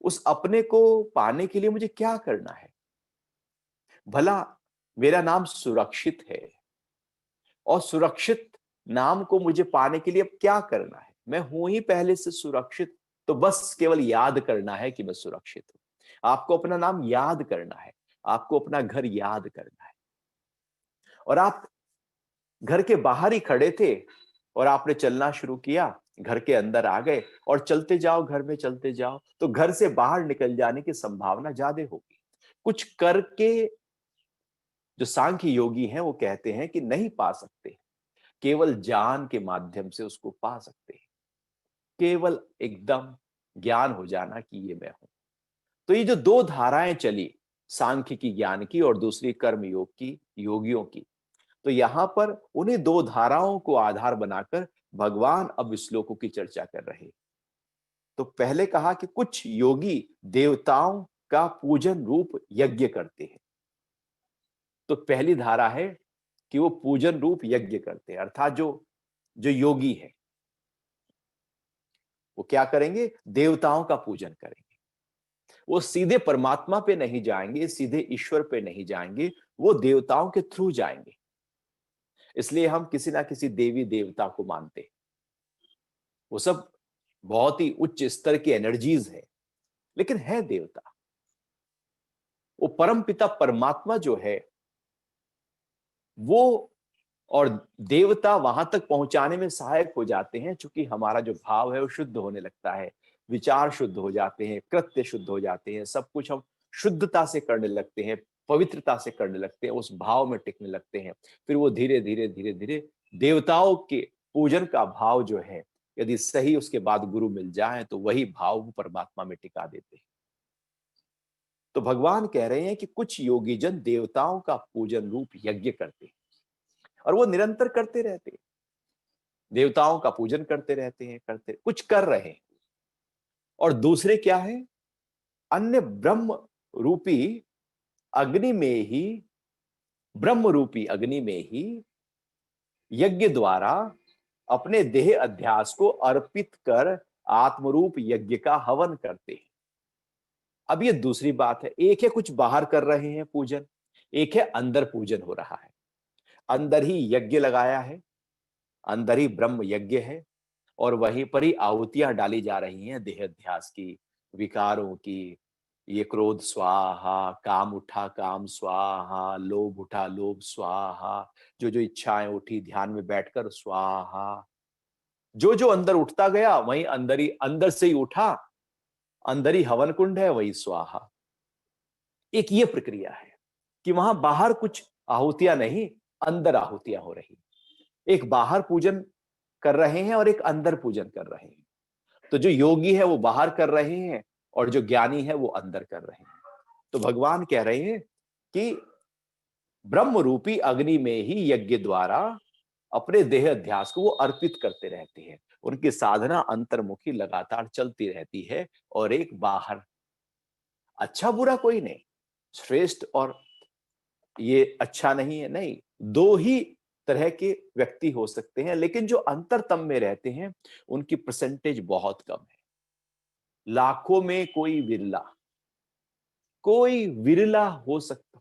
उस अपने को पाने के लिए मुझे क्या करना है। भला मेरा नाम सुरक्षित है, और सुरक्षित नाम को मुझे पाने के लिए अब क्या करना है, मैं हूं ही पहले से सुरक्षित। तो बस केवल याद करना है कि मैं सुरक्षित हूं। आपको अपना नाम याद करना है, आपको अपना घर याद करना है। और आप घर के बाहर ही खड़े थे और आपने चलना शुरू किया, घर के अंदर आ गए और चलते जाओ, घर में चलते जाओ, तो घर से बाहर निकल जाने की संभावना ज्यादा होगी। कुछ करके जो सांख्य योगी हैं वो कहते हैं कि नहीं पा सकते, केवल ज्ञान के माध्यम से उसको पा सकते हैं। केवल एकदम ज्ञान हो जाना कि ये मैं हूं। तो ये जो दो धाराएं चली, सांख्य की ज्ञान की और दूसरी कर्म योग की योगियों की, तो यहां पर उन्हीं दो धाराओं को आधार बनाकर भगवान अब श्लोकों की चर्चा कर रहे हैं। तो पहले कहा कि कुछ योगी देवताओं का पूजन रूप यज्ञ करते हैं। तो पहली धारा है कि वो पूजन रूप यज्ञ करते हैं, अर्थात जो जो योगी है वो क्या करेंगे, देवताओं का पूजन करेंगे। वो सीधे परमात्मा पे नहीं जाएंगे, सीधे ईश्वर पे नहीं जाएंगे, वो देवताओं के थ्रू जाएंगे। इसलिए हम किसी ना किसी देवी देवता को मानते हैं। वो सब बहुत ही उच्च स्तर की एनर्जीज है, लेकिन है देवता। वो परम पिता परमात्मा जो है वो, और देवता वहां तक पहुंचाने में सहायक हो जाते हैं, क्योंकि हमारा जो भाव है वो शुद्ध होने लगता है, विचार शुद्ध हो जाते हैं, कृत्य शुद्ध हो जाते हैं, सब कुछ हम शुद्धता से करने लगते हैं, पवित्रता से करने लगते हैं, उस भाव में टिकने लगते हैं। फिर वो धीरे धीरे धीरे धीरे देवताओं के पूजन का भाव जो है, यदि सही उसके बाद गुरु मिल जाए तो वही भाव वो परमात्मा में टिका देते हैं। तो भगवान कह रहे हैं कि कुछ योगी जन देवताओं का पूजन रूप यज्ञ करते हैं, और वो निरंतर करते रहते हैं, देवताओं का पूजन करते रहते हैं, करते कुछ कर रहे हैं। और दूसरे क्या है, अन्य ब्रह्म रूपी अग्नि में ही, ब्रह्म रूपी अग्नि में ही यज्ञ द्वारा अपने देह अध्यास को अर्पित कर आत्मरूप यज्ञ का हवन करते हैं। अब ये दूसरी बात है, एक है कुछ बाहर कर रहे हैं पूजन, एक है अंदर पूजन हो रहा है। अंदर ही यज्ञ लगाया है, अंदर ही ब्रह्म यज्ञ है, और वहीं पर ही आहुतियां डाली जा रही हैं देहाध्यास की, विकारों की। ये क्रोध स्वाहा, काम उठा काम स्वाहा, लोभ उठा लोभ स्वाहा, जो जो इच्छाएं उठी ध्यान में बैठकर स्वाहा। जो जो अंदर उठता गया वहीं अंदर ही, अंदर से ही उठा, अंदर ही हवन कुंड है, वही स्वाहा। एक ये प्रक्रिया है कि वहां बाहर कुछ आहुतियां नहीं, अंदर आहुतियां हो रही। एक बाहर पूजन कर रहे हैं और एक अंदर पूजन कर रहे हैं। तो जो योगी है वो बाहर कर रहे हैं, और जो ज्ञानी है वो अंदर कर रहे हैं। तो भगवान कह रहे हैं कि ब्रह्म रूपी अग्नि में ही यज्ञ द्वारा अपने देह अध्यास को वो अर्पित करते रहते हैं। उनकी साधना अंतर्मुखी लगातार चलती रहती है, और एक बाहर, अच्छा बुरा कोई नहीं, श्रेष्ठ और ये अच्छा नहीं है, नहीं, दो ही तरह के व्यक्ति हो सकते हैं, लेकिन जो अंतरतम में रहते हैं उनकी परसेंटेज बहुत कम है। लाखों में कोई विरला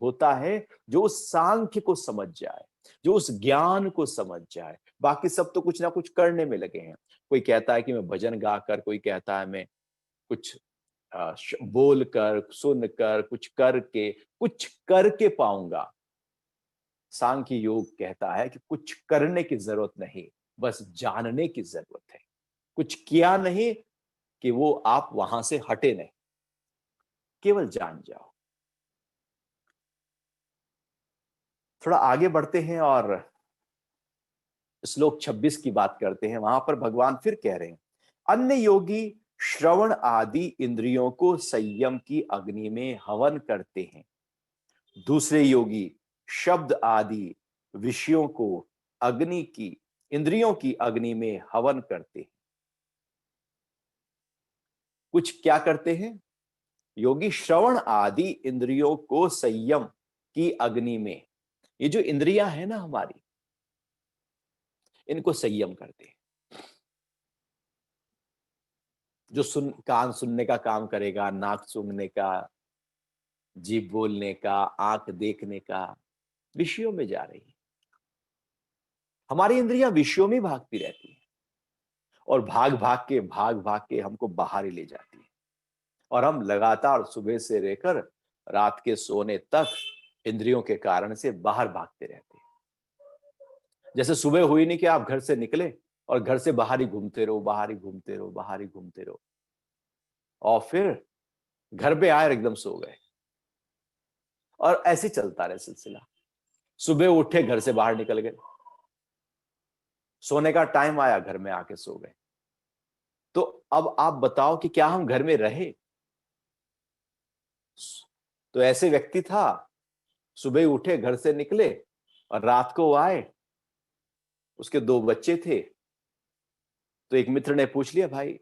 होता है जो उस सांख्य को समझ जाए, जो उस ज्ञान को समझ जाए। बाकी सब तो कुछ ना कुछ करने में लगे हैं। कोई कहता है कि मैं भजन गाकर, कोई कहता है मैं कुछ बोल कर, सुन कर, कुछ करके पाऊंगा। सांख्य योग कहता है कि कुछ करने की जरूरत नहीं, बस जानने की जरूरत है। कुछ किया नहीं कि वो आप वहां से हटे नहीं, केवल जान जाओ। थोड़ा आगे बढ़ते हैं और श्लोक 26 की बात करते हैं। वहां पर भगवान फिर कह रहे हैं, अन्य योगी श्रवण आदि इंद्रियों को संयम की अग्नि में हवन करते हैं। दूसरे योगी शब्द आदि विषयों को अग्नि की इंद्रियों की अग्नि में हवन करते हैं। कुछ क्या करते हैं? योगी श्रवण आदि इंद्रियों को संयम की अग्नि में, ये जो इंद्रियां हैं ना हमारी, इनको संयम करते हैं। जो कान सुनने का काम करेगा, नाक सूंघने का, जीभ बोलने का, आंख देखने का, विषयों में जा रही है। हमारी इंद्रियां विषयों में भागती रहती है और भाग भाग के हमको बाहर ही ले जाती है। और हम लगातार सुबह से लेकर रात के सोने तक इंद्रियों के कारण से बाहर भागते रहते हैं। जैसे सुबह हुई नहीं कि आप घर से निकले और घर से बाहर ही घूमते रहो, बाहर ही घूमते रहो, बाहर ही घूमते रहो, और फिर घर पे आए और एकदम सो गए, और ऐसे चलता रहे सिलसिला। सुबह उठे, घर से बाहर निकल गए, सोने का टाइम आया, घर में आके सो गए। तो अब आप बताओ कि क्या हम घर में रहे? तो ऐसे व्यक्ति था, सुबह उठे, घर से निकले और रात को आए, उसके दो बच्चे थे। तो एक मित्र ने पूछ लिया, भाई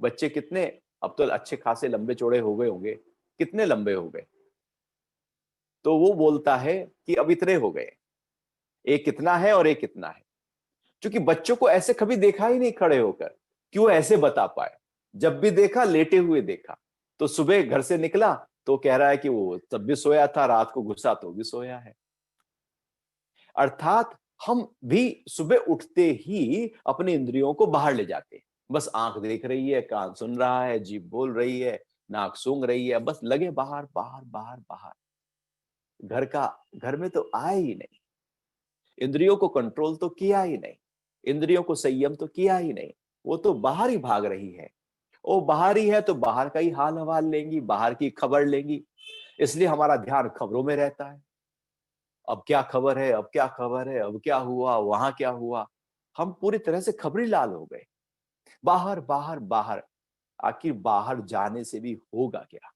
बच्चे कितने, अब तो अच्छे खासे लंबे चौड़े हो गए होंगे, कितने लंबे हो गए? तो वो बोलता है कि अब इतने हो गए, एक कितना है और एक कितना है। क्योंकि बच्चों को ऐसे कभी देखा ही नहीं खड़े होकर, क्यों ऐसे बता पाए। जब भी देखा लेटे हुए देखा। तो सुबह घर से निकला तो कह रहा है कि वो तब भी सोया था, रात को घुसा तो भी सोया है। अर्थात हम भी सुबह उठते ही अपनी इंद्रियों को बाहर ले जाते हैं। बस आंख देख रही है, कान सुन रहा है, जीभ बोल रही है, नाक सूंघ रही है, बस लगे बाहर बाहर बाहर बाहर। घर में तो आए ही नहीं, इंद्रियों को कंट्रोल तो किया ही नहीं, इंद्रियों को संयम तो किया ही नहीं। वो तो बाहर ही भाग रही है। वो बाहर ही है तो बाहर का ही हाल हवाल लेंगी, बाहर की खबर लेंगी। इसलिए हमारा ध्यान खबरों में रहता है। अब क्या खबर है, अब क्या खबर है, अब क्या हुआ, वहां क्या हुआ। हम पूरी तरह से खबरी लाल हो गए, बाहर बाहर बाहर। आखिर बाहर जाने से भी होगा क्या?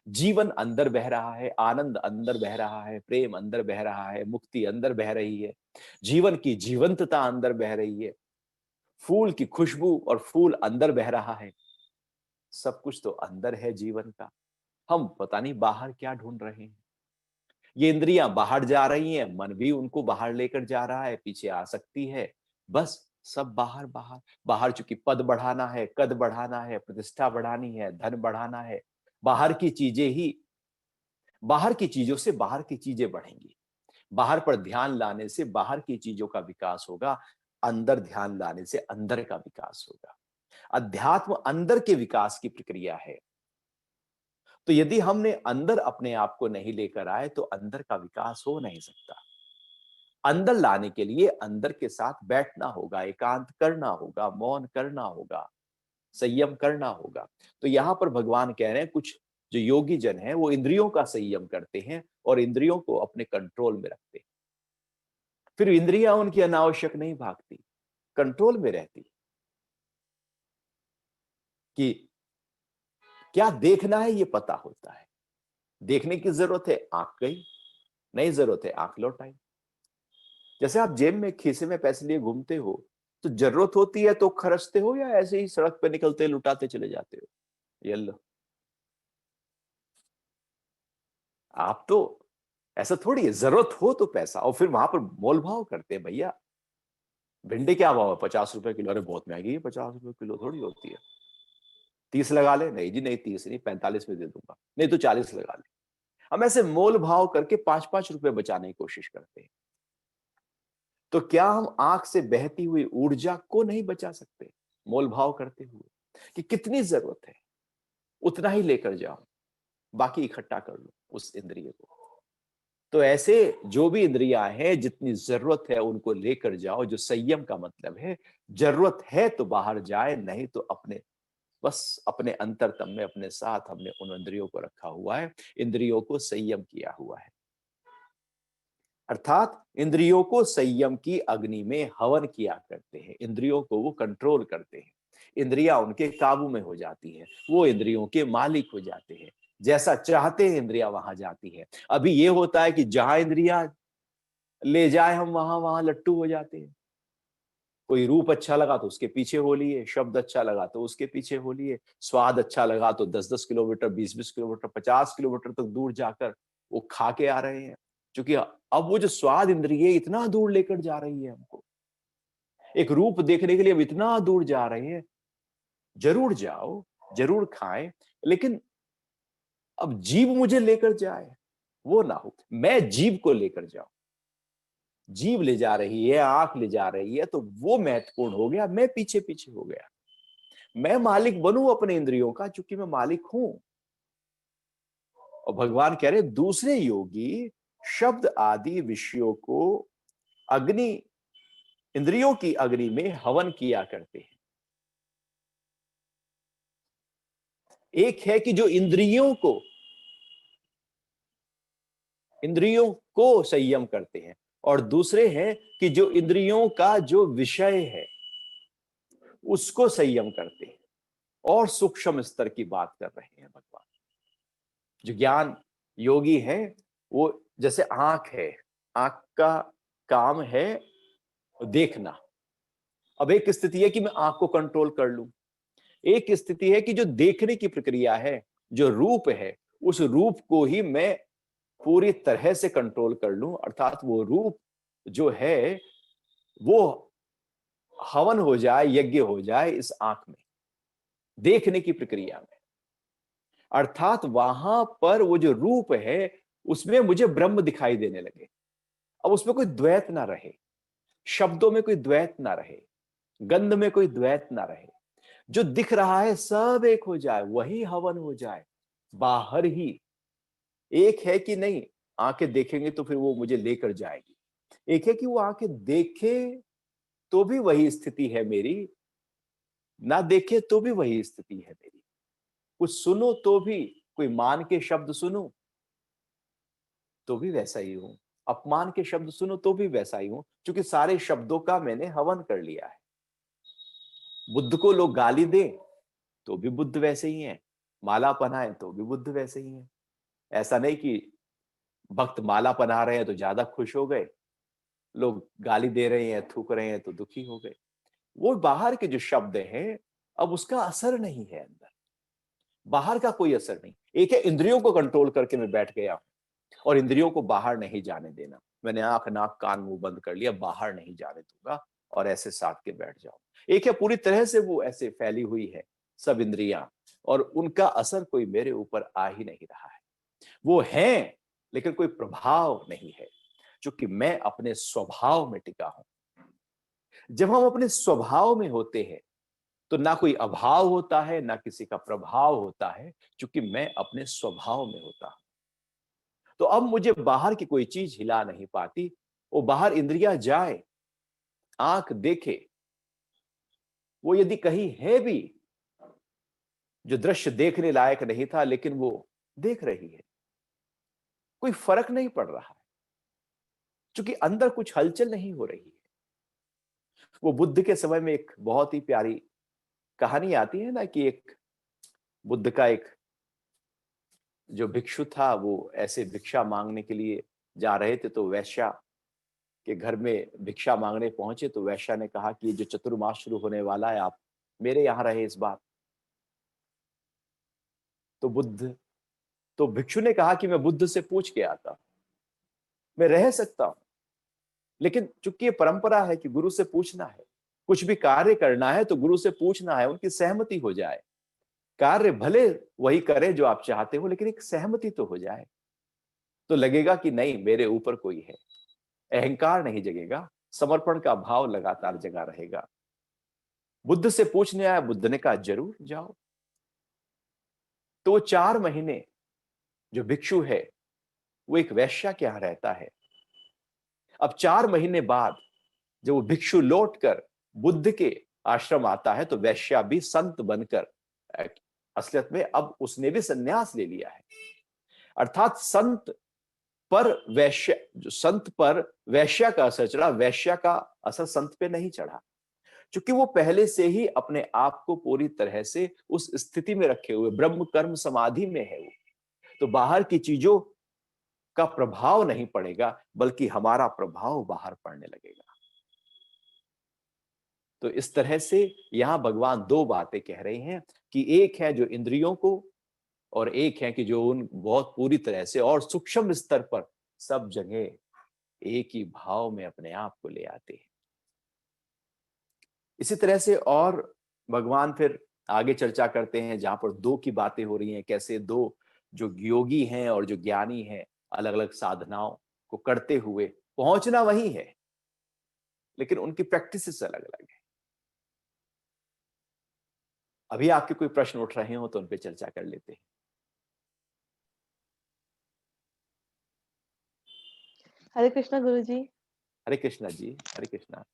जीवन अंदर बह रहा है, आनंद अंदर बह रहा है, प्रेम अंदर बह रहा है, मुक्ति अंदर बह रही है, जीवन की जीवंतता अंदर बह रही है, फूल की खुशबू और फूल अंदर बह रहा है। सब कुछ तो अंदर है जीवन का। हम पता नहीं बाहर क्या ढूंढ रहे हैं। ये इंद्रियां बाहर जा रही हैं, मन भी उनको बाहर लेकर जा रहा है, पीछे आ सकती है। बस सब बाहर बाहर बाहर। चूंकि पद बढ़ाना है, कद बढ़ाना है, प्रतिष्ठा बढ़ानी है, धन बढ़ाना है, बाहर की चीजें ही, बाहर की चीजों से बाहर की चीजें बढ़ेंगी। बाहर पर ध्यान लाने से बाहर की चीजों का विकास होगा, अंदर ध्यान लाने से अंदर का विकास होगा। अध्यात्म अंदर के विकास की प्रक्रिया है। तो यदि हमने अंदर अपने आप को नहीं लेकर आए तो अंदर का विकास हो नहीं सकता। अंदर लाने के लिए अंदर के साथ बैठना होगा, एकांत करना होगा, मौन करना होगा, संयम करना होगा। तो यहां पर भगवान कह रहे हैं, कुछ जो योगी जन है वो इंद्रियों का संयम करते हैं और इंद्रियों को अपने कंट्रोल में रखते हैं। फिर इंद्रियां उनकी अनावश्यक नहीं भागती, कंट्रोल में रहती। कि क्या देखना है ये पता होता है। देखने की जरूरत है, आंख गई, नहीं जरूरत है, आंख लौटाई। जैसे आप जेब में खीसे में पैसे लिए घूमते हो, तो जरूरत होती है तो खर्चते हो, या ऐसे ही सड़क पे निकलते लुटाते चले जाते हो? ये लो। आप तो ऐसा थोड़ी है, जरूरत हो तो पैसा, और फिर वहां पर मोल भाव करते हैं। भैया भिंडी क्या भाव है? 50 रुपए किलो। अरे बहुत महंगी है, 50 रुपए किलो थोड़ी होती है। 30 लगा ले। नहीं जी नहीं, 30 नहीं, 45 में दे दूंगा। नहीं तो 40 लगा ले। हम ऐसे मोल भाव करके 5-5 रुपए बचाने की कोशिश करते हैं। तो क्या हम आंख से बहती हुई ऊर्जा को नहीं बचा सकते मोल भाव करते हुए? कि कितनी जरूरत है, उतना ही लेकर जाओ, बाकी इकट्ठा कर लो उस इंद्रिय को। तो ऐसे जो भी इंद्रियां हैं, जितनी जरूरत है उनको लेकर जाओ, जो संयम का मतलब है। जरूरत है तो बाहर जाए, नहीं तो अपने बस अपने अंतरतम में अपने साथ हमने उन इंद्रियों को रखा हुआ है, इंद्रियों को संयम किया हुआ है। अर्थात इंद्रियों को संयम की अग्नि में हवन किया करते हैं, इंद्रियों को वो कंट्रोल करते हैं, इंद्रियां उनके काबू में हो जाती है, वो इंद्रियों के मालिक हो जाते हैं। जैसा चाहते हैं इंद्रियां वहां जाती है। अभी ये होता है कि जहां इंद्रियां ले जाए हम वहां वहां लट्टू हो जाते हैं। कोई रूप अच्छा लगा तो उसके पीछे हो लिए, शब्द अच्छा लगा तो उसके पीछे हो लिए, स्वाद अच्छा लगा तो 10-10 किलोमीटर, 20-20 किलोमीटर, 50 किलोमीटर तक दूर जाकर वो खा के आ रहे हैं। क्योंकि अब वो जो स्वाद इंद्रिय इतना दूर लेकर जा रही है हमको, एक रूप देखने के लिए अब इतना दूर जा रहे हैं। जरूर जाओ, जरूर खाएं, लेकिन अब जीव मुझे लेकर जाए वो ना हो, मैं जीव को लेकर जाऊं। जीव ले जा रही है, आंख ले जा रही है, तो वो महत्वपूर्ण हो गया, मैं पीछे पीछे हो गया। मैं मालिक बनूं अपने इंद्रियों का, चूंकि मैं मालिक हूं। और भगवान कह रहे दूसरे योगी शब्द आदि विषयों को अग्नि, इंद्रियों की अग्नि में हवन किया करते हैं। एक है कि जो इंद्रियों को संयम करते हैं, और दूसरे हैं कि जो इंद्रियों का जो विषय है उसको संयम करते हैं। और सूक्ष्म स्तर की बात कर रहे हैं भगवान। जो ज्ञान योगी है वो, जैसे आंख है, आंख का काम है देखना। अब एक स्थिति है कि मैं आंख को कंट्रोल कर लूं, एक स्थिति है कि जो देखने की प्रक्रिया है, जो रूप है, उस रूप को ही मैं पूरी तरह से कंट्रोल कर लूं। अर्थात वो रूप जो है वो हवन हो जाए, यज्ञ हो जाए इस आंख में, देखने की प्रक्रिया में। अर्थात वहां पर वो जो रूप है उसमें मुझे ब्रह्म दिखाई देने लगे। अब उसमें कोई द्वैत ना रहे, शब्दों में कोई द्वैत ना रहे, गंध में कोई द्वैत ना रहे। जो दिख रहा है सब एक हो जाए, वही हवन हो जाए बाहर ही। एक है कि नहीं, आंखें देखेंगे तो फिर वो मुझे लेकर जाएगी। एक है कि वो आंखें देखे तो भी वही स्थिति है मेरी, ना देखे तो भी वही स्थिति है मेरी। कुछ सुनो तो भी, कोई मान के शब्द सुनो तो भी वैसा ही हूं, अपमान के शब्द सुनो तो भी वैसा ही हूं, क्योंकि सारे शब्दों का मैंने हवन कर लिया है। बुद्ध को लोग गाली दे तो भी बुद्ध वैसे ही हैं, माला पहनाए तो भी बुद्ध वैसे ही हैं। ऐसा नहीं कि भक्त माला पहना रहे हैं तो ज्यादा खुश हो गए, लोग गाली दे रहे हैं, थूक रहे हैं तो दुखी हो गए। वो बाहर के जो शब्द हैं, अब उसका असर नहीं है अंदर, बाहर का कोई असर नहीं। एक है इंद्रियों को कंट्रोल करके मैं बैठ गया और इंद्रियों को बाहर नहीं जाने देना। मैंने आंख नाक कान मुंह बंद कर लिया, बाहर नहीं जाने दूंगा और ऐसे साध के बैठ जाओ। एक है पूरी तरह से वो ऐसे फैली हुई है सब इंद्रियां, और उनका असर कोई मेरे ऊपर आ ही नहीं रहा है। वो है लेकिन कोई प्रभाव नहीं है, क्योंकि मैं अपने स्वभाव में टिका हूं। जब हम अपने स्वभाव में होते हैं तो ना कोई अभाव होता है, ना किसी का प्रभाव होता है, क्योंकि मैं अपने स्वभाव में होता हूं। तो अब मुझे बाहर की कोई चीज हिला नहीं पाती। वो बाहर इंद्रियां जाए, आंख देखे, वो यदि कहीं है भी जो दृश्य देखने लायक नहीं था, लेकिन वो देख रही है, कोई फर्क नहीं पड़ रहा है, क्योंकि अंदर कुछ हलचल नहीं हो रही है। वो बुद्ध के समय में एक बहुत ही प्यारी कहानी आती है ना, कि एक बुद्ध का एक जो भिक्षु था, वो ऐसे भिक्षा मांगने के लिए जा रहे थे, तो वैश्या के घर में भिक्षा मांगने पहुंचे। तो वैश्या ने कहा कि ये जो चतुर्मास शुरू होने वाला है, आप मेरे यहां रहे इस बार। तो बुद्ध, तो भिक्षु ने कहा कि मैं बुद्ध से पूछ के आता, मैं रह सकता हूं, लेकिन चूंकि ये परंपरा है कि गुरु से पूछना है, कुछ भी कार्य करना है तो गुरु से पूछना है, उनकी सहमति हो जाए। कार्य भले वही करे जो आप चाहते हो, लेकिन एक सहमति तो हो जाए, तो लगेगा कि नहीं मेरे ऊपर कोई है। अहंकार नहीं जगेगा, समर्पण का भाव लगातार जगा रहेगा। बुद्ध से पूछने आया, बुद्ध ने कहा जरूर जाओ। तो वो 4 महीने जो भिक्षु है वो एक वैश्या के यहां रहता है। अब 4 महीने बाद जब वो भिक्षु लौटकर बुद्ध के आश्रम आता है तो वैश्या भी संत बनकर, असलियत में अब उसने भी संन्यास ले लिया है। अर्थात संत पर वैश्य, जो संत पर वैश्या का असर चढ़ा, वैश्या का असर संत पे नहीं चढ़ा, क्योंकि वो पहले से ही अपने आप को पूरी तरह से उस स्थिति में रखे हुए ब्रह्म कर्म समाधि में है वो। तो बाहर की चीजों का प्रभाव नहीं पड़ेगा, बल्कि हमारा प्रभाव बाहर पड़ने लगेगा। तो इस तरह से यहां भगवान दो बातें कह रहे हैं कि एक है जो इंद्रियों को, और एक है कि जो उन बहुत पूरी तरह से और सूक्ष्म स्तर पर सब जगह एक ही भाव में अपने आप को ले आते हैं। इसी तरह से और भगवान फिर आगे चर्चा करते हैं जहां पर दो की बातें हो रही हैं, कैसे दो जो योगी हैं और जो ज्ञानी हैं अलग अलग साधनाओं को करते हुए पहुंचना वही है, लेकिन उनकी प्रैक्टिसेस अलग अलग है। अभी आपके कोई प्रश्न उठ रहे हो तो उन पे चर्चा कर लेते हैं। हरे कृष्णा गुरु जी। हरे कृष्णा जी, हरे कृष्णा।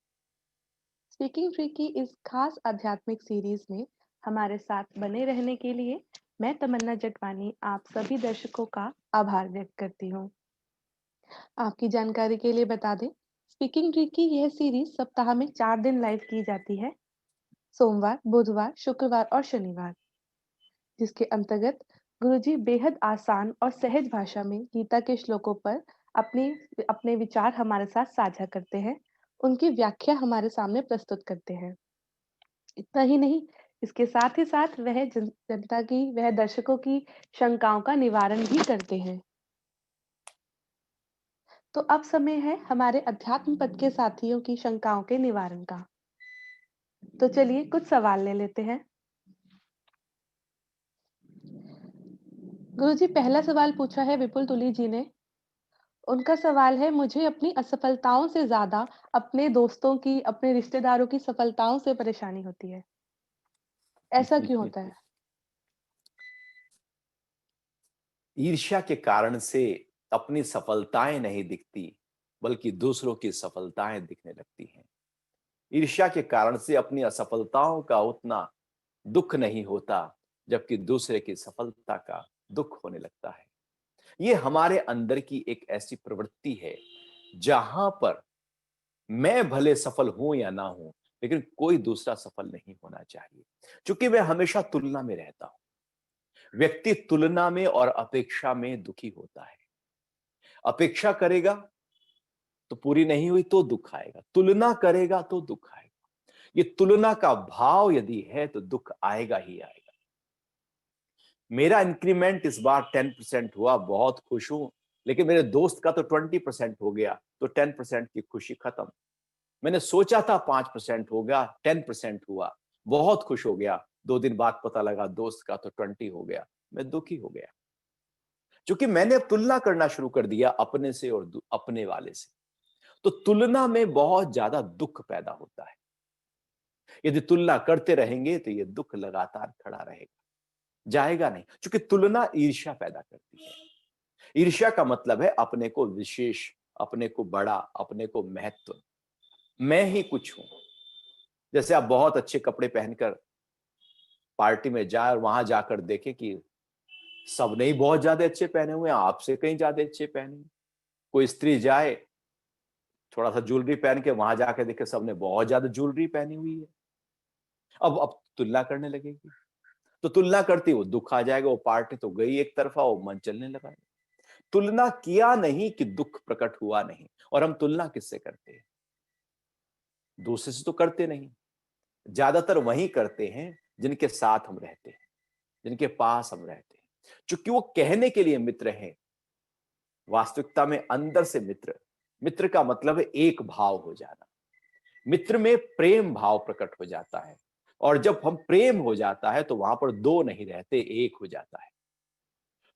स्पीकिंग ट्री की इस खास आध्यात्मिक सीरीज में हमारे साथ बने रहने के लिए मैं तमन्ना जटवानी आप सभी दर्शकों का आभार व्यक्त करती हूँ। आपकी जानकारी के लिए बता दें, स्पीकिंग ट्री की यह सीरीज सप्ताह में 4 दिन लाइव की जाती है, सोमवार, बुधवार, शुक्रवार और शनिवार, जिसके अंतर्गत गुरुजी बेहद आसान और सहज भाषा में गीता के श्लोकों पर अपनी अपने विचार हमारे साथ साझा करते हैं, उनकी व्याख्या हमारे सामने प्रस्तुत करते हैं। इतना ही नहीं, इसके साथ ही साथ वह जनता की, वह दर्शकों की शंकाओं का निवारण भी करते हैं। तो अब समय है हमारे अध्यात्म पद के साथियों की शंकाओं के निवारण का। तो चलिए कुछ सवाल ले लेते हैं। गुरुजी, पहला सवाल पूछा है विपुल तुली जी ने। उनका सवाल है, मुझे अपनी असफलताओं से ज्यादा अपने दोस्तों की, अपने रिश्तेदारों की सफलताओं से परेशानी होती है। ऐसा क्यों होता है? ईर्ष्या के कारण से अपनी सफलताएं नहीं दिखती, बल्कि दूसरों की सफलताएं दिखने लगती हैं। ईर्ष्या के कारण से अपनी असफलताओं का उतना दुख नहीं होता, जबकि दूसरे की सफलता का दुख होने लगता है। ये हमारे अंदर की एक ऐसी प्रवृत्ति है जहां पर मैं भले सफल हूं या ना हूं, लेकिन कोई दूसरा सफल नहीं होना चाहिए, क्योंकि मैं हमेशा तुलना में रहता हूं। व्यक्ति तुलना में और अपेक्षा में दुखी होता है। अपेक्षा करेगा तो पूरी नहीं हुई तो दुख आएगा, तुलना करेगा तो दुख आएगा। ये तुलना का भाव यदि है तो दुख आएगा ही आएगा। मेरा इंक्रीमेंट इस बार 10% हुआ, बहुत खुश हूं, लेकिन मेरे दोस्त का तो 20% हो गया, तो 10% की खुशी खत्म। मैंने सोचा था 5% होगा, 10% हुआ, बहुत खुश हो गया, 2 दिन बाद पता लगा दोस्त का तो 20 हो गया, मैं दुखी हो गया, क्योंकि मैंने अब तुलना करना शुरू कर दिया अपने से और अपने वाले से। तो तुलना में बहुत ज्यादा दुख पैदा होता है। यदि तुलना करते रहेंगे तो ये दुख लगातार खड़ा रहेगा, जाएगा नहीं, क्योंकि तुलना ईर्ष्या पैदा करती है। ईर्ष्या का मतलब है अपने को विशेष, अपने को बड़ा, अपने को महत्व, मैं ही कुछ हूं। जैसे आप बहुत अच्छे कपड़े पहनकर पार्टी में जाए और वहां जाकर देखे कि सबने ही बहुत ज्यादा अच्छे पहने हुए हैं, आपसे कहीं ज्यादा अच्छे पहने हैं। कोई स्त्री जाए थोड़ा सा ज्वेलरी पहन के, वहां जाकर देखे सबने बहुत ज्यादा ज्वेलरी पहनी हुई है, अब तुलना करने लगेगी। तो तुलना करती वो दुख आ जाएगा, वो पार्टी तो गई एक तरफा, वो मन चलने लगा। तुलना किया नहीं कि दुख प्रकट हुआ नहीं। और हम तुलना किससे करते हैं? दूसरे से तो करते नहीं, ज्यादातर वही करते हैं जिनके साथ हम रहते हैं, जिनके पास हम रहते हैं, क्योंकि वो कहने के लिए मित्र हैं, वास्तविकता में अंदर से मित्र। मित्र का मतलब है एक भाव हो जाना। मित्र में प्रेम भाव प्रकट हो जाता है, और जब हम प्रेम हो जाता है तो वहां पर दो नहीं रहते, एक हो जाता है।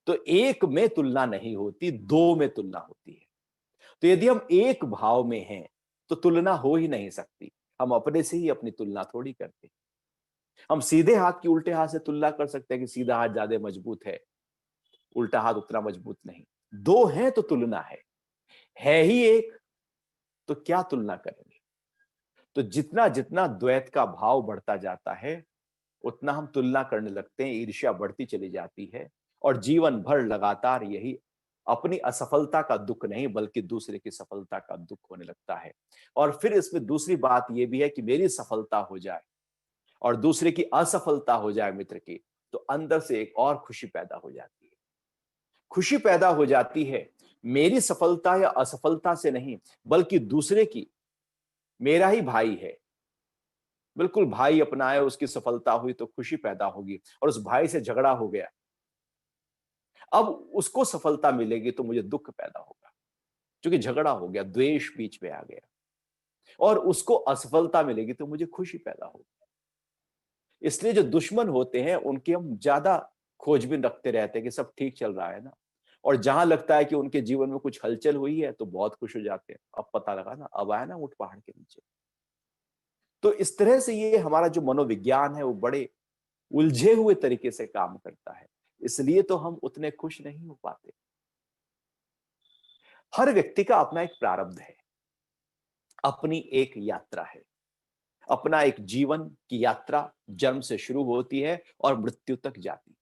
तो एक में तुलना नहीं होती, दो में तुलना होती है। तो यदि हम एक भाव में हैं तो तुलना हो ही नहीं सकती। हम अपने से ही अपनी तुलना थोड़ी करते। हम सीधे हाथ की उल्टे हाथ से तुलना कर सकते हैं कि सीधा हाथ ज्यादा मजबूत है, उल्टा हाथ उतना मजबूत नहीं। दो हैं तो तुलना है ही एक, तो क्या तुलना करेंगे? तो जितना जितना द्वैत का भाव बढ़ता जाता है, उतना हम तुलना करने लगते हैं, ईर्ष्या बढ़ती चली जाती है और जीवन भर लगातार यही अपनी असफलता का दुख नहीं बल्कि दूसरे की सफलता का दुख होने लगता है। और फिर इसमें दूसरी बात यह भी है कि मेरी सफलता हो जाए और दूसरे की असफलता हो जाए मित्र की, तो अंदर से एक और खुशी पैदा हो जाती है। खुशी पैदा हो जाती है मेरी सफलता या असफलता से नहीं, बल्कि दूसरे की, मेरा ही भाई है, बिल्कुल भाई अपना है, उसकी सफलता हुई तो खुशी पैदा होगी। और उस भाई से झगड़ा हो गया, अब उसको सफलता मिलेगी तो मुझे दुख पैदा होगा, क्योंकि झगड़ा हो गया, द्वेष बीच में आ गया। और उसको असफलता मिलेगी तो मुझे खुशी पैदा होगी। इसलिए जो दुश्मन होते हैं उनकी हम ज्यादा खोजबीन रखते रहते हैं कि सब ठीक चल रहा है ना, और जहां लगता है कि उनके जीवन में कुछ हलचल हुई है तो बहुत खुश हो जाते हैं, अब पता लगा ना, अब आया ना ऊंट पहाड़ के नीचे। तो इस तरह से ये हमारा जो मनोविज्ञान है वो बड़े उलझे हुए तरीके से काम करता है, इसलिए तो हम उतने खुश नहीं हो पाते। हर व्यक्ति का अपना एक प्रारब्ध है, अपनी एक यात्रा है, अपना एक जीवन की यात्रा जन्म से शुरू होती है और मृत्यु तक जाती है।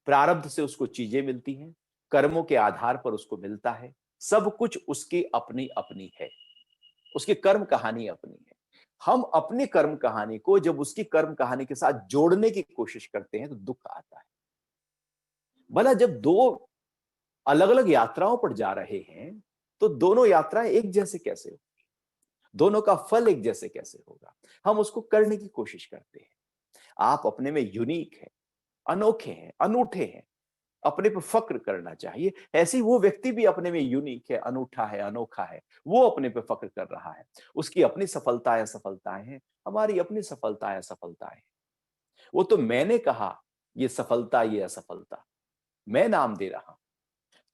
प्रारब्ध से उसको चीजें मिलती हैं, कर्मों के आधार पर उसको मिलता है, सब कुछ उसकी अपनी अपनी है, उसकी कर्म कहानी अपनी है। हम अपनी कर्म कहानी को जब उसकी कर्म कहानी के साथ जोड़ने की कोशिश करते हैं तो दुख आता है। भला जब दो अलग अलग यात्राओं पर जा रहे हैं तो दोनों यात्राएं एक जैसे कैसे हो, दोनों का फल एक जैसे कैसे होगा? हम उसको करने की कोशिश करते हैं। आप अपने में यूनिक हैं, अनोखे हैं, अनूठे हैं, अपने पर फक्र करना चाहिए। ऐसे ही वो व्यक्ति भी अपने में यूनिक है, अनूठा है, अनोखा है, वो अपने पे फक्र कर रहा है। उसकी अपनी सफलताएं सफलताएं हैं, हमारी अपनी सफलताएं सफलताएं हैं। वो तो मैंने कहा ये सफलता ये असफलता, मैं नाम दे रहा हूं।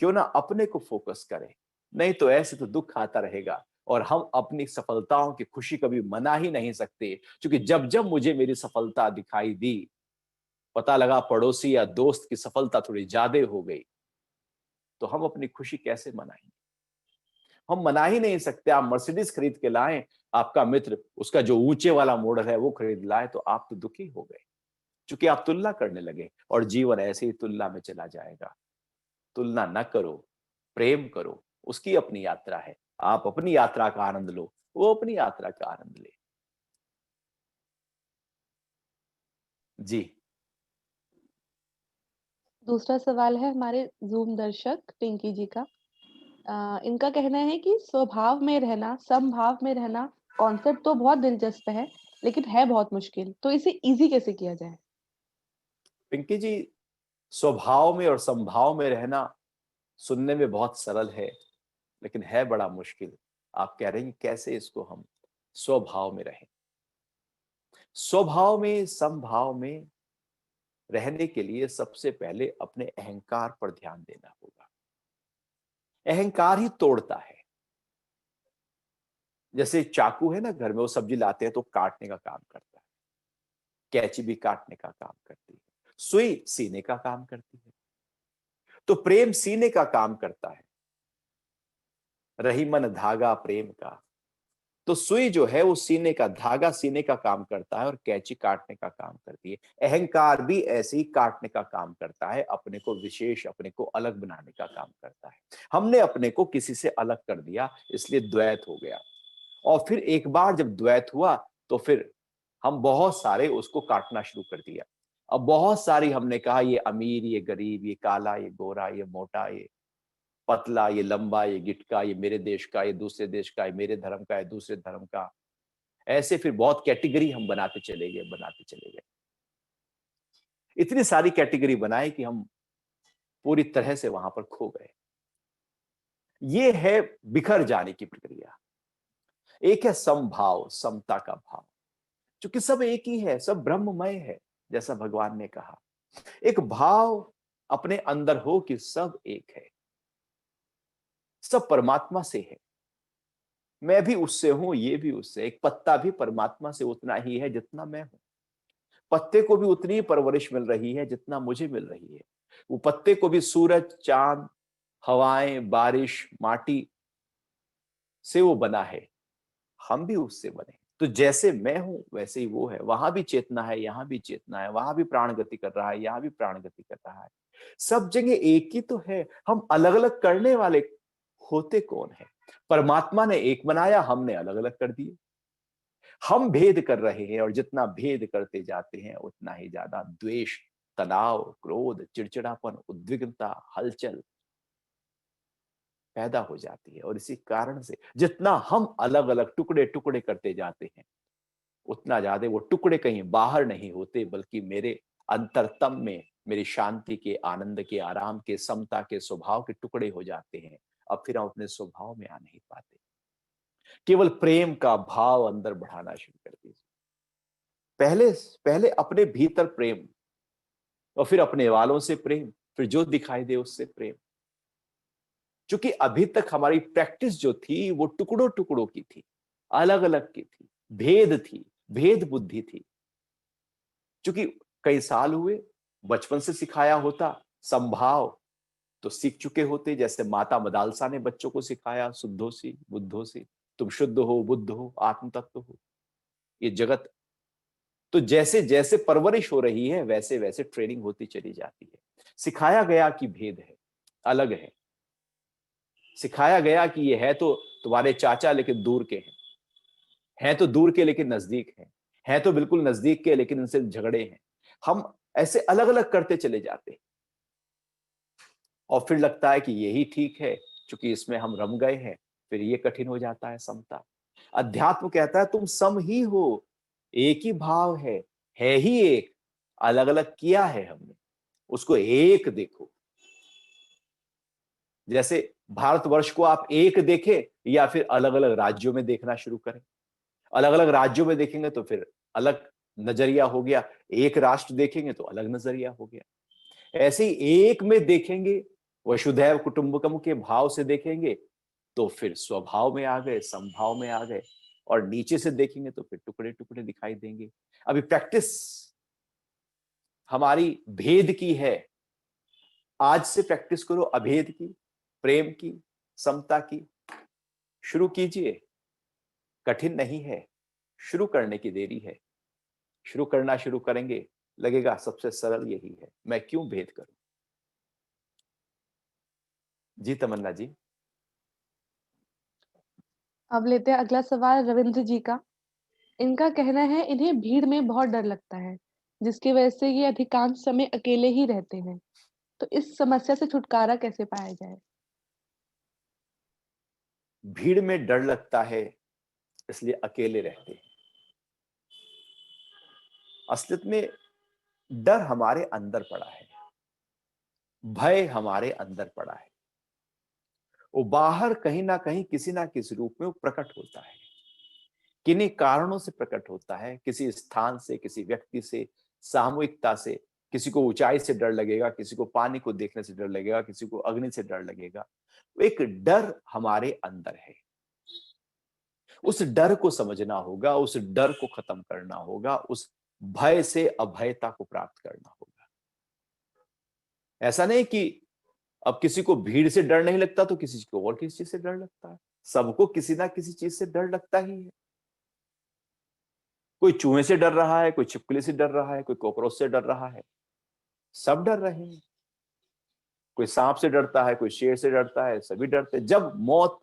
क्यों ना अपने को फोकस करें, नहीं तो ऐसे तो दुख आता रहेगा और हम अपनी सफलताओं की खुशी कभी मना ही नहीं सकते। क्योंकि जब जब मुझे मेरी सफलता दिखाई दी, पता लगा पड़ोसी या दोस्त की सफलता थोड़ी ज्यादा हो गई, तो हम अपनी खुशी कैसे मनाएंगे? हम मना ही नहीं सकते। आप मर्सिडीज खरीद के लाएं, आपका मित्र उसका जो ऊंचे वाला मॉडल है वो खरीद लाए, तो आप तो दुखी हो गए, क्योंकि आप तुलना करने लगे और जीवन ऐसे ही तुलना में चला जाएगा। तुलना न करो, प्रेम करो, उसकी अपनी यात्रा है। आप अपनी यात्रा का आनंद लो, वो अपनी यात्रा का आनंद ले। जी। दूसरा सवाल है हमारे ज़ूम दर्शक पिंकी जी का। इनका कहना है कि स्वभाव में रहना, समभाव में रहना कॉन्सेप्ट तो बहुत दिलचस्प है, लेकिन है बहुत मुश्किल। तो इसे ईज़ी कैसे किया जाए? पिंकी जी, स्वभाव में और संभाव में रहना सुनने में बहुत सरल है, लेकिन है बड़ा मुश्किल। आप कह रहे हैं कि कैसे इसको हम स्वभाव में रहें। स्वभाव में समभाव में रहने के लिए सबसे पहले अपने अहंकार पर ध्यान देना होगा। अहंकार ही तोड़ता है। जैसे चाकू है ना, घर में वो सब्जी लाते हैं तो काटने का काम करता है, कैंची भी काटने का काम करती है, सुई सीने का काम करती है। तो प्रेम सीने का काम करता है, रही मन धागा प्रेम का। तो सुई जो है वो सीने का, धागा सीने का काम करता है और कैंची काटने का काम करती है। अहंकार भी ऐसे ही काटने का काम करता है, अपने को विशेष, अपने को अलग बनाने का काम करता है। हमने अपने को किसी से अलग कर दिया, इसलिए द्वैत हो गया। और फिर एक बार जब द्वैत हुआ तो फिर हम बहुत सारे उसको काटना शुरू कर दिया। अब बहुत सारी हमने कहा, ये अमीर, ये गरीब, ये काला, ये गोरा, ये मोटा, ये पतला, ये लंबा, ये गिटका, ये मेरे देश का, ये दूसरे देश का, ये मेरे धर्म का, ये दूसरे धर्म का। ऐसे फिर बहुत कैटेगरी हम बनाते चले गए, बनाते चले गए। इतनी सारी कैटेगरी बनाई कि हम पूरी तरह से वहां पर खो गए। ये है बिखर जाने की प्रक्रिया। एक है समभाव, समता का भाव, क्योंकि सब एक ही है, सब ब्रह्ममय है, जैसा भगवान ने कहा। एक भाव अपने अंदर हो कि सब एक है, सब परमात्मा से है। मैं भी उससे हूं, ये भी उससे। एक पत्ता भी परमात्मा से उतना ही है जितना मैं हूं। पत्ते को भी उतनी ही परवरिश मिल रही है जितना मुझे मिल रही है। वो पत्ते को भी सूरज, चांद, हवाएं, बारिश, माटी से वो बना है, हम भी उससे बने। तो जैसे मैं हूं वैसे ही वो है। वहां भी चेतना है, यहां भी चेतना है, वहां भी प्राण गति कर रहा है, यहां भी प्राण गति कर रहा है। सब जगह एक ही तो है। हम अलग अलग करने वाले होते कौन है? परमात्मा ने एक बनाया, हमने अलग अलग कर दिए। हम भेद कर रहे हैं, और जितना भेद करते जाते हैं उतना ही ज्यादा द्वेष, तनाव, क्रोध, चिड़चिड़ापन, उद्विग्नता, हलचल पैदा हो जाती है। और इसी कारण से जितना हम अलग अलग टुकड़े टुकड़े करते जाते हैं, उतना ज्यादा वो टुकड़े कहीं बाहर नहीं होते, बल्कि मेरे अंतरतम में मेरी शांति के, आनंद के, आराम के, समता के स्वभाव के टुकड़े हो जाते हैं। अब फिर हम अपने स्वभाव में आ नहीं पाते। केवल प्रेम का भाव अंदर बढ़ाना शुरू कर दीजिए। पहले पहले अपने भीतर प्रेम, और फिर अपने वालों से प्रेम, फिर जो दिखाई दे उससे प्रेम। क्योंकि अभी तक हमारी प्रैक्टिस जो थी वो टुकड़ों टुकड़ों की थी, अलग अलग की थी, भेद थी, भेद बुद्धि थी। क्योंकि कई साल हुए, बचपन से सिखाया होता संभाव, तो सीख चुके होते। जैसे माता मदालसा ने बच्चों को सिखाया, शुद्धोसी बुद्धोसी, तुम शुद्ध हो, बुद्ध हो, आत्म तत्व हो, ये जगत। तो जैसे जैसे परवरिश हो रही है वैसे वैसे ट्रेनिंग होती चली जाती है। सिखाया गया कि भेद है, अलग है। सिखाया गया कि ये है तो तुम्हारे चाचा लेकिन दूर के हैं तो दूर के लेकिन नजदीक हैं तो बिल्कुल नजदीक के लेकिन इनसे झगड़े हैं। हम ऐसे अलग अलग करते चले जाते हैं, और फिर लगता है कि यही ठीक है, क्योंकि इसमें हम रम गए हैं। फिर ये कठिन हो जाता है समता। अध्यात्म कहता है तुम सम ही हो, एक ही भाव है ही एक। अलग अलग किया है हमने, उसको एक देखो। जैसे भारतवर्ष को आप एक देखें, या फिर अलग अलग राज्यों में देखना शुरू करें। अलग अलग राज्यों में देखेंगे तो फिर अलग नजरिया हो गया, एक राष्ट्र देखेंगे तो अलग नजरिया हो गया। ऐसे ही एक में देखेंगे, वसुधैव कुटुंबकम के भाव से देखेंगे तो फिर स्वभाव में आ गए, संभाव में आ गए। और नीचे से देखेंगे तो फिर टुकड़े टुकड़े दिखाई देंगे। अभी प्रैक्टिस हमारी भेद की है। आज से प्रैक्टिस करो अभेद की, प्रेम की, समता की। शुरू कीजिए, कठिन नहीं है, शुरू करने की देरी है। शुरू करना शुरू करेंगे, लगेगा सबसे सरल यही है, मैं क्यों भेद करूं। जी तमन्ना जी। अब लेते हैं अगला सवाल रविंद्र जी का। इनका कहना है इन्हें भीड़ में बहुत डर लगता है, जिसकी वजह से ये अधिकांश समय अकेले ही रहते हैं। तो इस समस्या से छुटकारा कैसे पाया जाए? भीड़ में डर लगता है इसलिए अकेले रहते हैं। असलियत में डर हमारे अंदर पड़ा है, भय हमारे अंदर पड़ा है। वो बाहर कहीं ना कहीं किसी ना किसी रूप में वो प्रकट होता है। किन्हीं कारणों से प्रकट होता है, किसी स्थान से, किसी व्यक्ति से, सामूहिकता से। किसी को ऊंचाई से डर लगेगा, किसी को पानी को देखने से डर लगेगा, किसी को अग्नि से डर लगेगा। एक डर हमारे अंदर है। उस डर को समझना होगा, उस डर को खत्म करना होगा, उस भय से अभयता को प्राप्त करना होगा। ऐसा नहीं कि अब किसी को भीड़ से डर नहीं लगता तो किसी को और किसी चीज से डर लगता है। सबको किसी ना किसी चीज से डर लगता ही है। कोई चूहे से डर रहा है, कोई छिपकली से डर रहा है, कोई कॉकरोच से डर रहा है। सब डर रहे हैं। कोई सांप से डरता है, कोई शेर से डरता है, सभी डरते हैं। जब मौत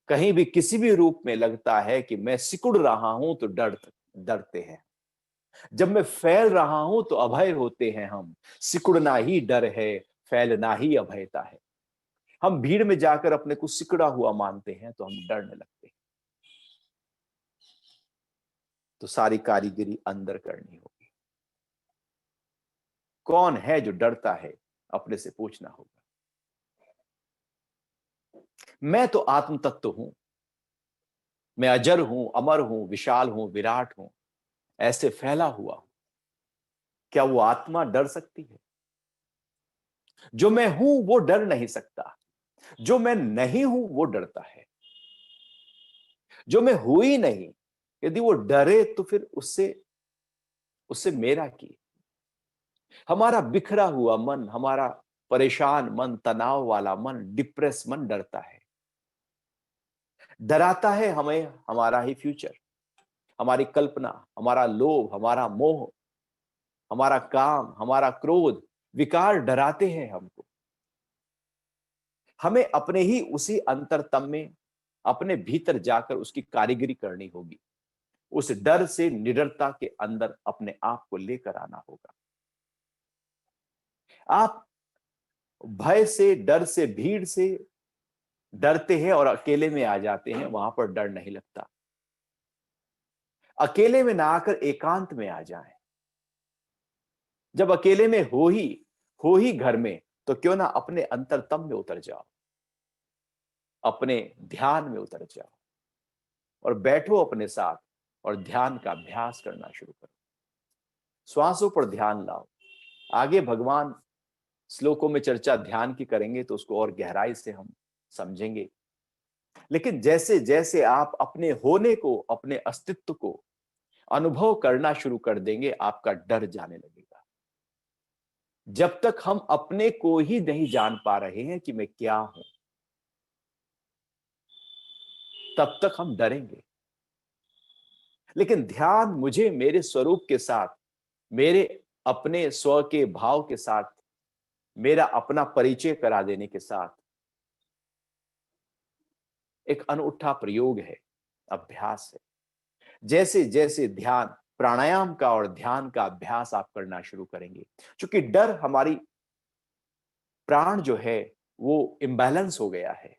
कहीं भी किसी भी रूप में लगता है कि मैं सिकुड़ रहा हूं तो डरते हैं। जब मैं फैल रहा हूं तो अभय होते हैं हम। सिकुड़ना ही डर है, फैलना ही अभयता है। हम भीड़ में जाकर अपने को सिकुड़ा हुआ मानते हैं तो हम डरने लगते हैं। तो सारी कारीगरी अंदर करनी होगी। कौन है जो डरता है, अपने से पूछना होगा। मैं तो आत्म तत्व हूं, मैं अजर हूं, अमर हूं, विशाल हूं, विराट हूं, ऐसे फैला हुआ हूं। क्या वो आत्मा डर सकती है? जो मैं हूं वो डर नहीं सकता। जो मैं नहीं हूं वो डरता है। जो मैं हूं ही नहीं, यदि वो डरे तो फिर उससे उससे मेरा की। हमारा बिखरा हुआ मन, हमारा परेशान मन, तनाव वाला मन, डिप्रेस मन डरता है। डराता है हमें हमारा ही फ्यूचर, हमारी कल्पना, हमारा लोभ, हमारा मोह, हमारा काम, हमारा क्रोध, विकार डराते हैं हमको। हमें अपने ही उसी अंतरतम में, अपने भीतर जाकर उसकी कारीगरी करनी होगी। उस डर से निडरता के अंदर अपने आप को लेकर आना होगा। आप भय से, डर से, भीड़ से डरते हैं और अकेले में आ जाते हैं, वहां पर डर नहीं लगता। अकेले में ना आकर एकांत में आ जाएं। जब अकेले में हो ही घर में, तो क्यों ना अपने अंतरतम में उतर जाओ, अपने ध्यान में उतर जाओ और बैठो अपने साथ और ध्यान का अभ्यास करना शुरू करो। श्वासों पर ध्यान लाओ। आगे भगवान श्लोकों में चर्चा ध्यान की करेंगे तो उसको और गहराई से हम समझेंगे। लेकिन जैसे जैसे आप अपने होने को, अपने अस्तित्व को अनुभव करना शुरू कर देंगे, आपका डर जाने लगेगा। जब तक हम अपने को ही नहीं जान पा रहे हैं कि मैं क्या हूं, तब तक हम डरेंगे। लेकिन ध्यान मुझे मेरे स्वरूप के साथ, मेरे अपने स्व के भाव के साथ, मेरा अपना परिचय करा देने के साथ एक अनूठा प्रयोग है, अभ्यास है। जैसे जैसे ध्यान, प्राणायाम का और ध्यान का अभ्यास आप करना शुरू करेंगे, क्योंकि डर हमारी प्राण जो है वो इम्बैलेंस हो गया है।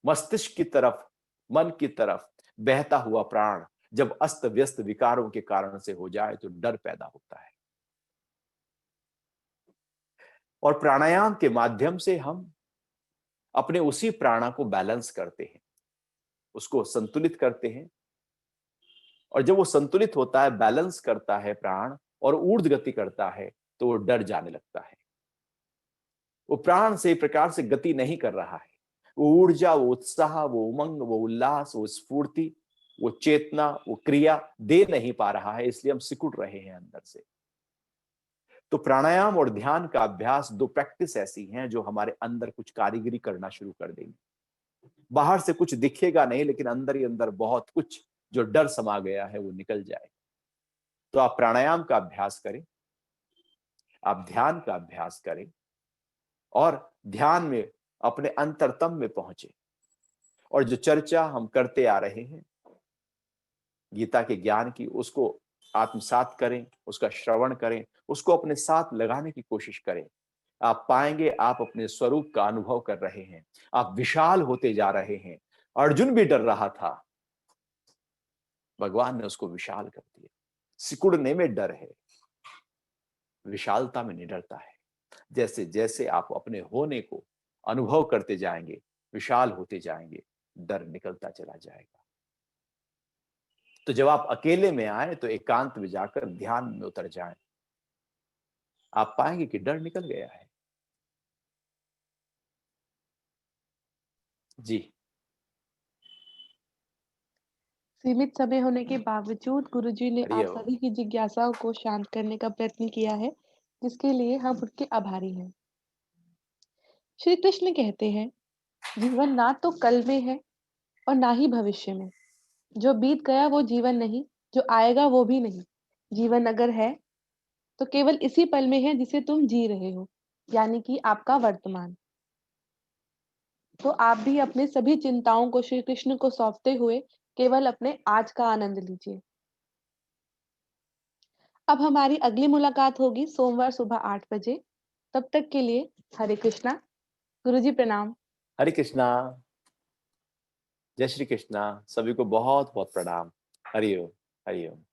मस्तिष्क की तरफ, मन की तरफ बहता हुआ प्राण जब अस्त व्यस्त विकारों के कारण से हो जाए तो डर पैदा होता है। और प्राणायाम के माध्यम से हम अपने उसी प्राणा को बैलेंस करते हैं, उसको संतुलित करते हैं। और जब वो संतुलित होता है, बैलेंस करता है प्राण और ऊर्ध्व गति करता है, तो वो डर जाने लगता है। वो प्राण से एक प्रकार से गति नहीं कर रहा है। वो ऊर्जा, वो उत्साह, वो उमंग, वो उल्लास, वो स्फूर्ति, वो चेतना, वो क्रिया दे नहीं पा रहा है, इसलिए हम सिकुड़ रहे हैं अंदर से। तो प्राणायाम और ध्यान का अभ्यास, दो प्रैक्टिस ऐसी हैं जो हमारे अंदर कुछ कारीगरी करना शुरू कर देंगे। बाहर से कुछ दिखेगा नहीं, लेकिन अंदर ही अंदर बहुत कुछ जो डर समा गया है वो निकल जाएगा। तो आप प्राणायाम का अभ्यास करें, आप ध्यान का अभ्यास करें और ध्यान में अपने अंतरतम में पहुंचे। और जो चर्चा हम करते आ रहे हैं गीता के ज्ञान की, उसको आत्मसात करें, उसका श्रवण करें, उसको अपने साथ लगाने की कोशिश करें। आप पाएंगे आप अपने स्वरूप का अनुभव कर रहे हैं, आप विशाल होते जा रहे हैं। अर्जुन भी डर रहा था, भगवान ने उसको विशाल कर दिया। सिकुड़ने में डर है, विशालता में निडरता है। जैसे जैसे आप अपने होने को अनुभव करते जाएंगे, विशाल होते जाएंगे, डर निकलता चला जाएगा। तो जब आप अकेले में आए तो एकांत में जाकर ध्यान में उतर जाएं, आप पाएंगे कि डर निकल गया है। जी। सीमित समय होने के बावजूद गुरुजी ने आप हरिओम। सभी की जिज्ञासाओं को शांत करने का प्रयत्न किया है, जिसके लिए हम उनके आभारी हैं। श्री कृष्ण कहते हैं, जीवन ना तो कल में है और ना ही भविष्य में। जो बीत गया वो जीवन नहीं, जो आएगा वो भी नहीं। जीवन अगर है तो केवल इसी पल में है जिसे तुम जी रहे हो, यानी कि आपका वर्तमान। तो आप भी अपने सभी चिंताओं को श्री कृष्ण को सौंपते हुए केवल अपने आज का आनंद लीजिए। अब हमारी अगली मुलाकात होगी सोमवार सुबह 8 बजे। तब तक के लिए हरे कृष्णा। गुरुजी प्रणाम। हरे कृष्णा। जय श्री कृष्णा। सभी को बहुत बहुत प्रणाम। हरिओम। हरिओम।